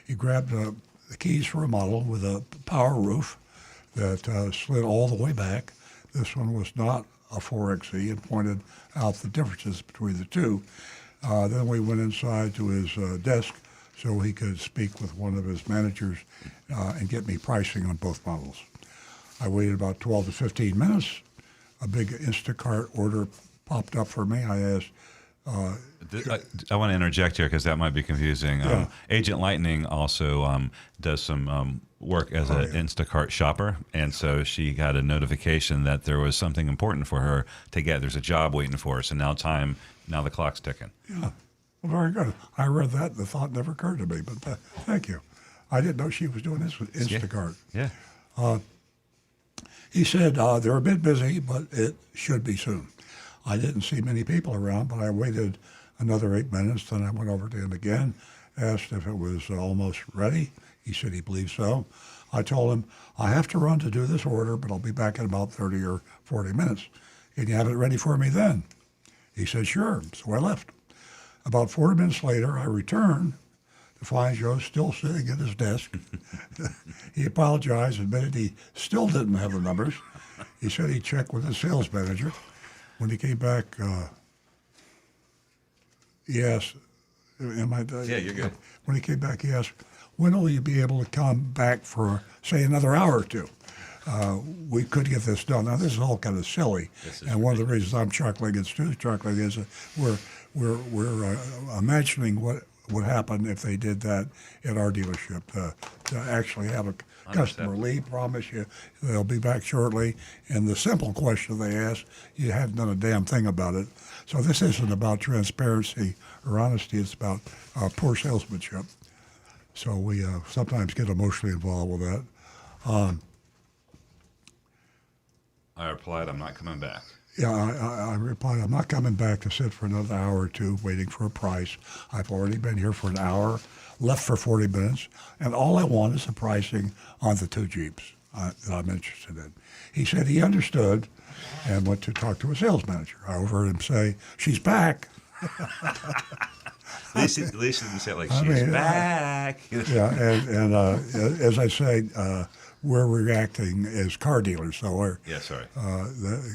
He grabbed the keys for a model with a power roof that slid all the way back. This one was not a 4xe and pointed out the differences between the two. Then we went inside to his desk so he could speak with one of his managers and get me pricing on both models. I waited about 12 to 15 minutes. A big Instacart order popped up for me. I asked, I want to interject here because that might be confusing. Yeah. Agent Lightning also does some work as an Instacart shopper, and so she got a notification that there was something important for her to get. There's a job waiting for her, so now the clock's ticking. Yeah, well, very good. I read that and the thought never occurred to me, but thank you. I didn't know she was doing this with Instacart. Yeah. He said they're a bit busy, but it should be soon. I didn't see many people around, but I waited another 8 minutes. Then I went over to him again, asked if it was almost ready. He said he believed so. I told him, I have to run to do this order, but I'll be back in about 30 or 40 minutes. Can you have it ready for me then? He said, sure. So I left. About 40 minutes later, I returned to find Joe still sitting at his desk. He apologized, admitted he still didn't have the numbers. He said he checked with his sales manager. When he came back, he asked, Yeah, you're good. When he came back, he asked, when will you be able to come back for, say, another hour or two? We could get this done. Now, this is all kind of silly. And one of the reasons I'm chuckling and Stu's chuckling is that we're imagining what would happen if they did that at our dealership, to actually have a customer leave, promise you they'll be back shortly, and the simple question they ask, you haven't done a damn thing about it. So this isn't about transparency or honesty, it's about poor salesmanship. So we sometimes get emotionally involved with that. I replied, I'm not coming back. Yeah, I replied, I'm not coming back to sit for another hour or two waiting for a price. I've already been here for an hour, left for 40 minutes, and all I want is the pricing on the two Jeeps that I'm interested in. He said he understood and went to talk to a sales manager. I overheard him say, she's back. At least he didn't say it like, she's back. Yeah, and as I say, we're reacting as car dealers, so we're. Yeah, sorry.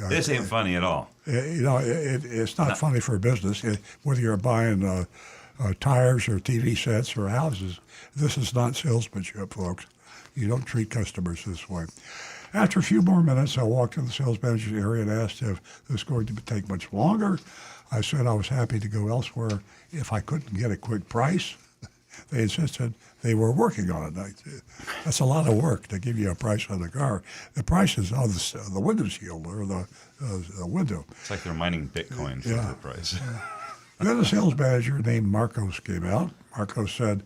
This ain't funny at all. It's not funny for a business. Whether you're buying tires or TV sets or houses, this is not salesmanship, folks. You don't treat customers this way. After a few more minutes, I walked in the sales manager's area and asked if this was going to take much longer. I said I was happy to go elsewhere if I couldn't get a quick price. They insisted they were working on it. That's a lot of work to give you a price on the car. The price is on the window shield or the window. It's like they're mining Bitcoin for the price. Then a sales manager named Marcos came out. Marcos said,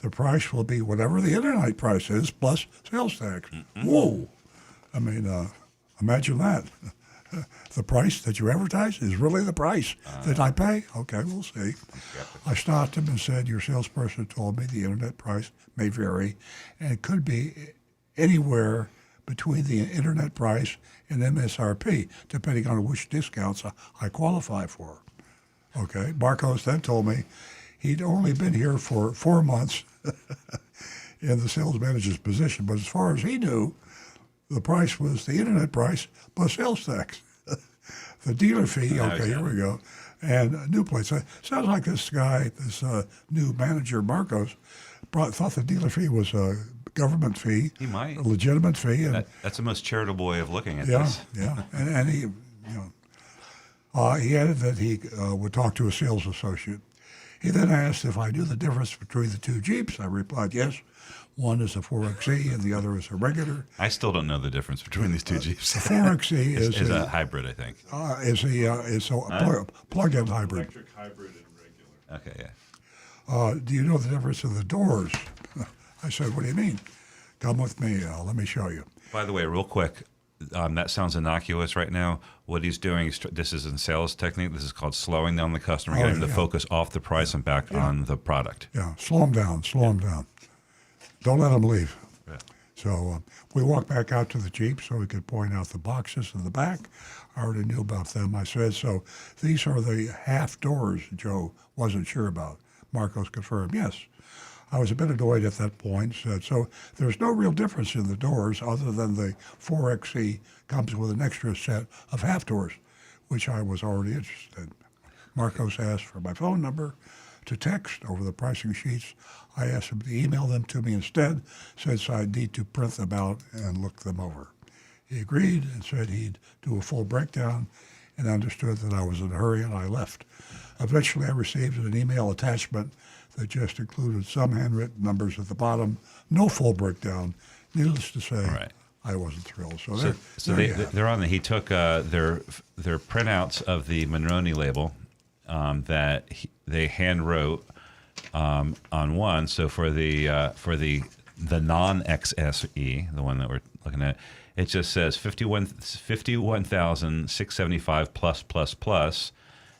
the price will be whatever the internet price is plus sales tax. Mm-hmm. Whoa! I mean, imagine that. The price that you advertise is really the price that I pay? Okay, we'll see. I stopped him and said, your salesperson told me the internet price may vary and it could be anywhere between the internet price and MSRP, depending on which discounts I qualify for. Okay, Marcos then told me he'd only been here for 4 months in the sales manager's position, but as far as he knew, the price was the internet price plus sales tax. The dealer fee, okay, here we go, and new plates. Sounds like this guy, this new manager, Marcos, thought the dealer fee was a government fee. He might. A legitimate fee. And, that's the most charitable way of looking at this. Yeah, and he, he added that he would talk to a sales associate. He then asked if I knew the difference between the two Jeeps. I replied, yes. One is a 4XE and the other is a regular. I still don't know the difference between these two Jeeps. The 4XE is a hybrid, I think. Is a plug-in hybrid. Electric, hybrid, and regular. Okay, yeah. Do you know the difference in the doors? I said, what do you mean? Come with me. Let me show you. By the way, real quick, that sounds innocuous right now. What he's doing is, this is in sales technique. This is called slowing down the customer, getting him to focus off the price and back on the product. Yeah, slow him down. Don't let him leave. Yeah. So we walked back out to the Jeep so we could point out the boxes in the back. I already knew about them. I said, so these are the half doors Joe wasn't sure about. Marcos confirmed, yes. I was a bit annoyed at that point. Said, so there's no real difference in the doors other than the 4XE comes with an extra set of half doors, which I was already interested in. Marcos asked for my phone number to text over the pricing sheets. I asked him to email them to me instead, since I need to print them out and look them over. He agreed and said he'd do a full breakdown and understood that I was in a hurry, and I left. Eventually, I received an email attachment that just included some handwritten numbers at the bottom, no full breakdown. Needless to say, I wasn't thrilled. So they're on the. He took their printouts of the Monroney label that they hand wrote on one. So for the non-XSE, the one that we're looking at, it just says 51,675 plus,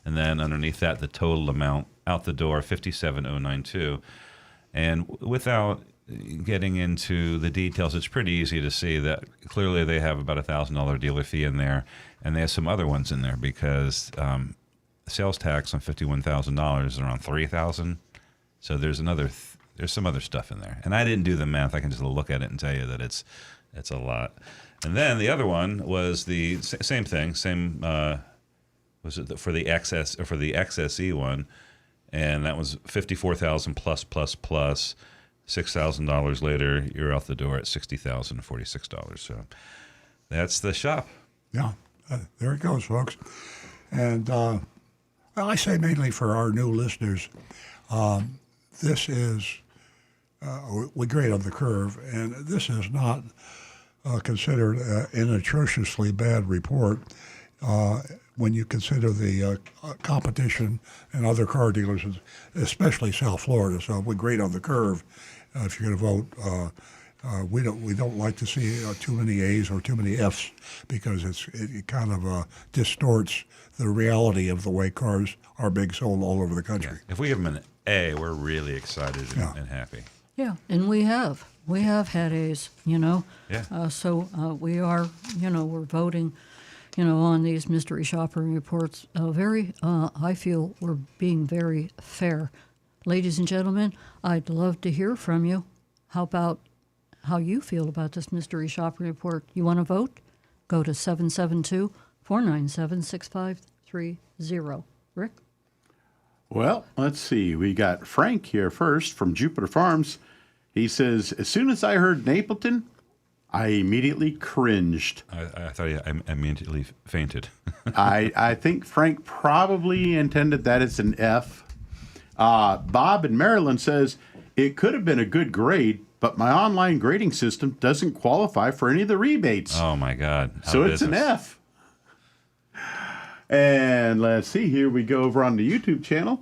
and then underneath that the total amount out the door 57,092. And without getting into the details, it's pretty easy to see that clearly they have about $1,000 dealer fee in there, and they have some other ones in there because sales tax on $51,000 is around $3,000. So there's some other stuff in there, and I didn't do the math. I can just look at it and tell you that it's a lot. And then the other one was the same thing, was it for the XS or for the XSE one, and that was 54,000 plus. $6,000 later, you're out the door at $60,046. So that's the shop. Yeah, there it goes, folks. And I say mainly for our new listeners, this is, we grade on the curve, and this is not considered an atrociously bad report when you consider the competition and other car dealers, especially South Florida. So we grade on the curve. If you're going to vote, we don't like to see too many A's or too many F's because it kind of distorts the reality of the way cars are being sold all over the country. Yeah. If we give them an A, we're really excited and happy. Yeah, and we have had A's, Yeah. So we are, we're voting, on these mystery shopper reports. I feel we're being very fair. Ladies and gentlemen, I'd love to hear from you. How about how you feel about this mystery shopper report? You want to vote? Go to 772-497-6530. Rick? Well, let's see. We got Frank here first from Jupiter Farms. He says, as soon as I heard Napleton, I immediately cringed. I thought I immediately fainted. I think Frank probably intended that as an F. Bob in Maryland says, it could have been a good grade, but my online grading system doesn't qualify for any of the rebates. Oh, my God. So it's an F. And let's see, here we go over on the YouTube channel.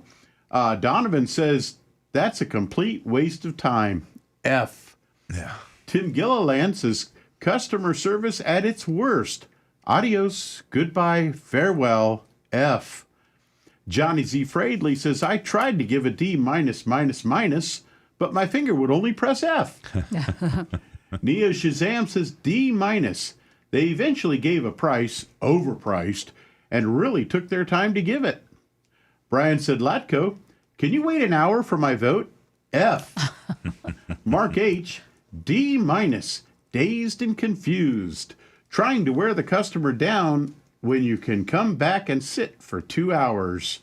Donovan says, that's a complete waste of time. F. Yeah. Tim Gilliland says, customer service at its worst. Adios, goodbye, farewell, F. Johnny Z. Fradley says, I tried to give a D minus, but my finger would only press F. Neo Shazam says D minus. They eventually gave a price, overpriced, and really took their time to give it. Brian said, Latko, can you wait an hour for my vote? F. Mark H., D minus, dazed and confused, trying to wear the customer down when you can come back and sit for 2 hours.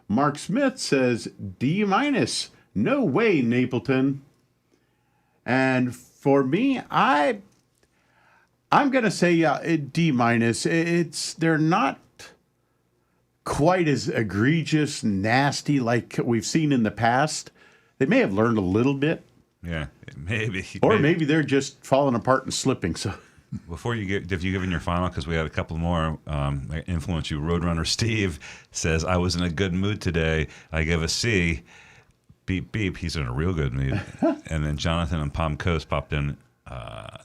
Mark Smith says, D minus, no way, Napleton. And for me, I'm going to say D minus. They're not quite as egregious, nasty like we've seen in the past. They may have learned a little bit. Yeah, maybe. Or maybe they're just falling apart and slipping. So, before you get, have you given your final? Because we had a couple more influence you. Roadrunner Steve says, "I was in a good mood today. I give a C. Beep beep. He's in a real good mood." And then Jonathan and Palm Coast popped in.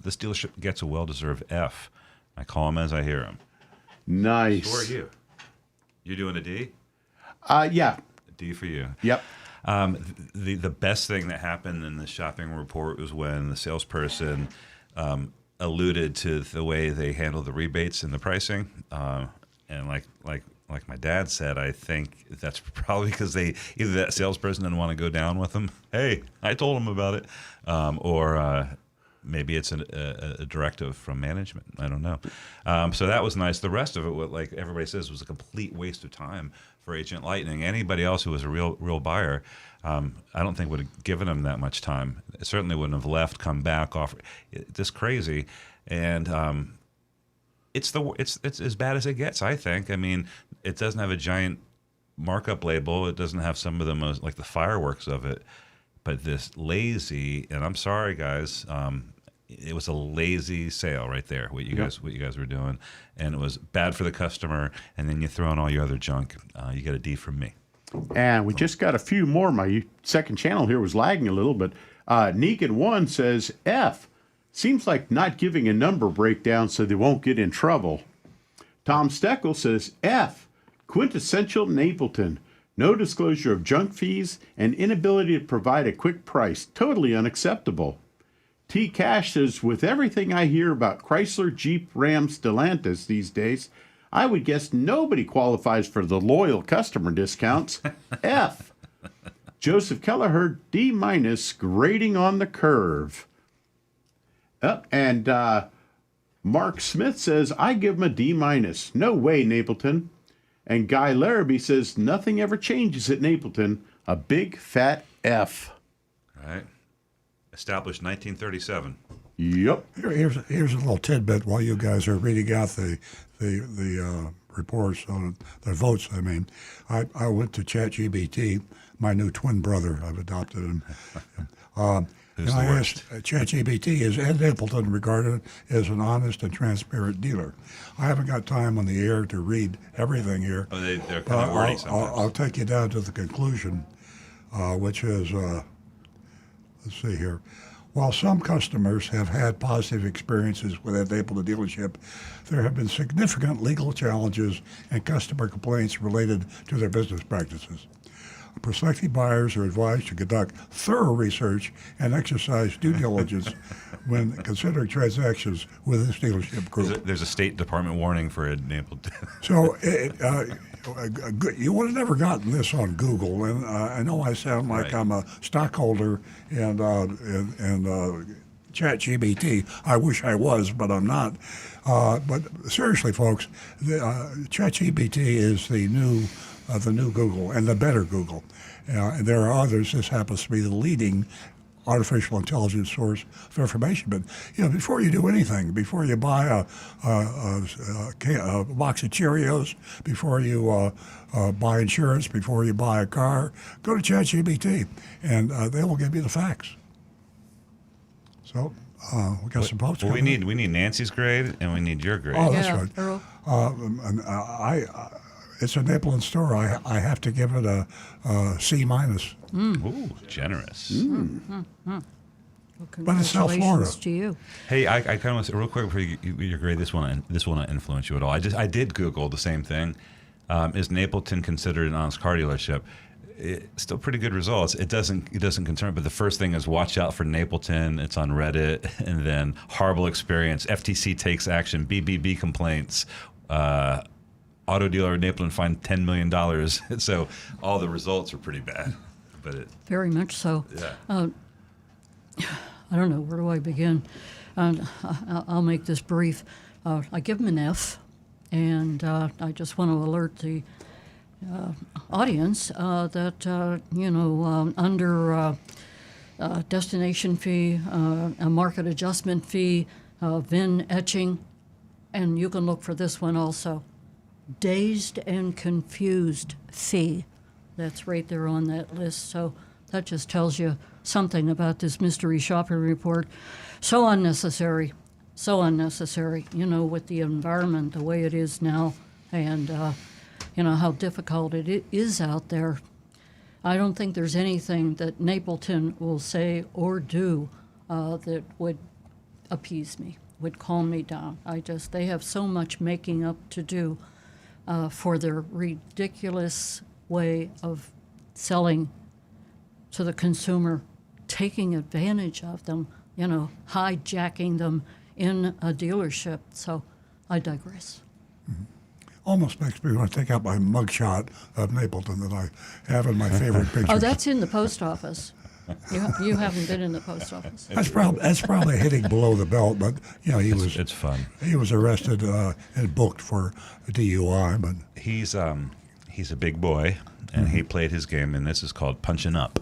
This dealership gets a well-deserved F. I call him as I hear him. Nice. Who are you? You're doing a D? Yeah. A D for you. Yep. The best thing that happened in the shopping report was when the salesperson alluded to the way they handle the rebates and the pricing. And like my dad said, I think that's probably because either that salesperson didn't want to go down with them. Hey, I told him about it, or maybe it's a directive from management. I don't know. So that was nice. The rest of it, what like everybody says, was a complete waste of time for Agent Lightning. Anybody else who was a real buyer, I don't think would have given him that much time. It certainly wouldn't have left, come back, offer. Just crazy, and it's as bad as it gets. I think. I mean, it doesn't have a giant markup label. It doesn't have some of the most like the fireworks of it. But this lazy, and I'm sorry, guys, it was a lazy sale right there. What you guys were doing, and it was bad for the customer. And then you throw in all your other junk. You get a D from me. And we just got a few more. My second channel here was lagging a little, but Negan1 says F. Seems like not giving a number breakdown so they won't get in trouble. Tom Steckel says F. Quintessential Napleton. No disclosure of junk fees and inability to provide a quick price. Totally unacceptable. T. Cash says, with everything I hear about Chrysler, Jeep, Ram, Stellantis these days, I would guess nobody qualifies for the loyal customer discounts. F. Joseph Kelleher, D-, grading on the curve. And Mark Smith says, I give him a D-. No way, Napleton. And Guy Larrabee says, nothing ever changes at Napleton. A big fat F. All right. Established 1937. Yep. Here's a little tidbit while you guys are reading out the reports on the votes. I mean, I went to ChatGPT, my new twin brother. I've adopted him. And I asked ChatGPT, is Ed Napleton regarded as an honest and transparent dealer? I haven't got time on the air to read everything here. Oh, they're kind of wordy sometimes. I'll take you down to the conclusion, which is, let's see here. While some customers have had positive experiences with Ed Napleton dealership, there have been significant legal challenges and customer complaints related to their business practices. Prospective buyers are advised to conduct thorough research and exercise due diligence when considering transactions with this dealership group. There's a State Department warning for Ed Napleton. So you would have never gotten this on Google, and I know I sound like I'm a stockholder and ChatGPT. I wish I was, but I'm not. But seriously, folks, ChatGPT is the new Google and the better Google. And there are others. This happens to be the leading artificial intelligence source of information. But before you do anything, before you buy a box of Cheerios, before you buy insurance, before you buy a car, go to ChatGPT, and they will give you the facts. So we got some votes. Well, we need Nancy's grade and we need your grade. Oh, that's right. Earl. It's a Napleton store. I have to give it a C-. Ooh, generous. Well, But it's South Florida. congratulations to you. Hey, I kind of want to real quick before you grade this one. This will not influence you at all. I did Google the same thing. Is Napleton considered an honest car dealership? Still pretty good results. It doesn't concern. But the first thing is watch out for Napleton. It's on Reddit, and then horrible experience. FTC takes action. BBB complaints. Auto dealer Napleton fined $10 million. So all the results are pretty bad. But Very much so. Yeah. I don't know, where do I begin? I'll make this brief. I give them an F, and I just want to alert the audience that, under destination fee, a market adjustment fee, VIN etching, and you can look for this one also. dazed and confused fee. That's right there on that list. So that just tells you something about this mystery shopping report. So unnecessary. So unnecessary, with the environment the way it is now, and how difficult it is out there. I don't think there's anything that Napleton will say or do that would appease me, would calm me down. They have so much making up to do for their ridiculous way of selling to the consumer, taking advantage of them, hijacking them in a dealership. So I digress. Mm-hmm. Almost makes me want to take out my mugshot of Napleton that I have in my favorite pictures. Oh, that's in the post office. You haven't been in the post office. That's probably hitting below the belt, but it's fun. He was arrested and booked for a DUI, but he's a big boy, and he played his game, and this is called punching up.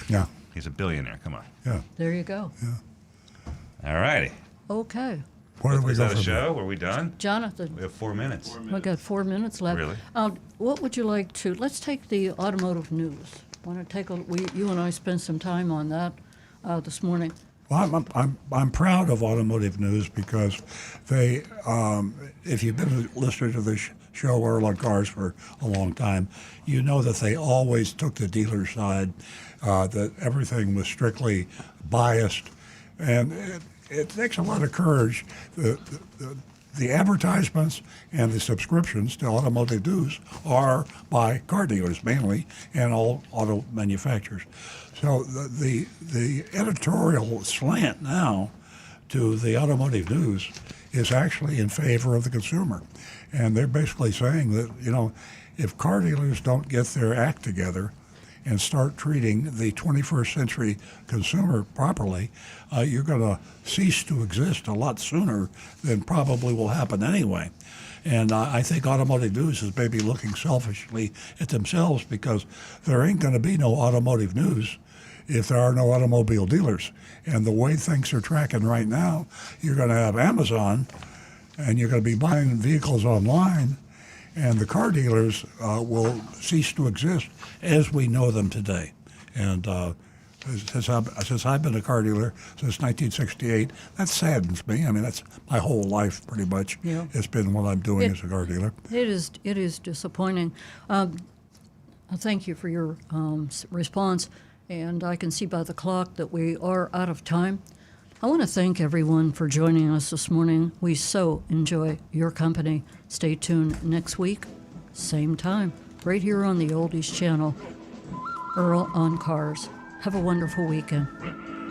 Yeah, he's a billionaire. Come on. Yeah, there you go. Yeah. All righty. Okay. Where do we Is go that a from show? there? Are we done? Jonathan. We have 4 minutes. We got 4 minutes left. Really? What would you like to? Let's take the automotive news. Want to take you and I spent some time on that this morning. Well, I'm proud of automotive news because they, if you've been a listener to this show Earl on Cars for a long time, you know that they always took the dealer side, that everything was strictly biased, and it takes a lot of courage. The advertisements and the subscriptions to automotive news are by car dealers mainly and all auto manufacturers. So the editorial slant now to the automotive news is actually in favor of the consumer. And they're basically saying that, if car dealers don't get their act together and start treating the 21st century consumer properly, you're going to cease to exist a lot sooner than probably will happen anyway. And I think automotive news is maybe looking selfishly at themselves because there ain't going to be no automotive news if there are no automobile dealers. And the way things are tracking right now, you're going to have Amazon and you're going to be buying vehicles online, and the car dealers will cease to exist as we know them today. And since I've been a car dealer since 1968, that saddens me. I mean, that's my whole life pretty much. Yeah. It's been what I'm doing as a car dealer. It is disappointing. Thank you for your response. And I can see by the clock that we are out of time. I want to thank everyone for joining us this morning. We so enjoy your company. Stay tuned next week, same time, right here on the Oldies channel. Earl on Cars. Have a wonderful weekend.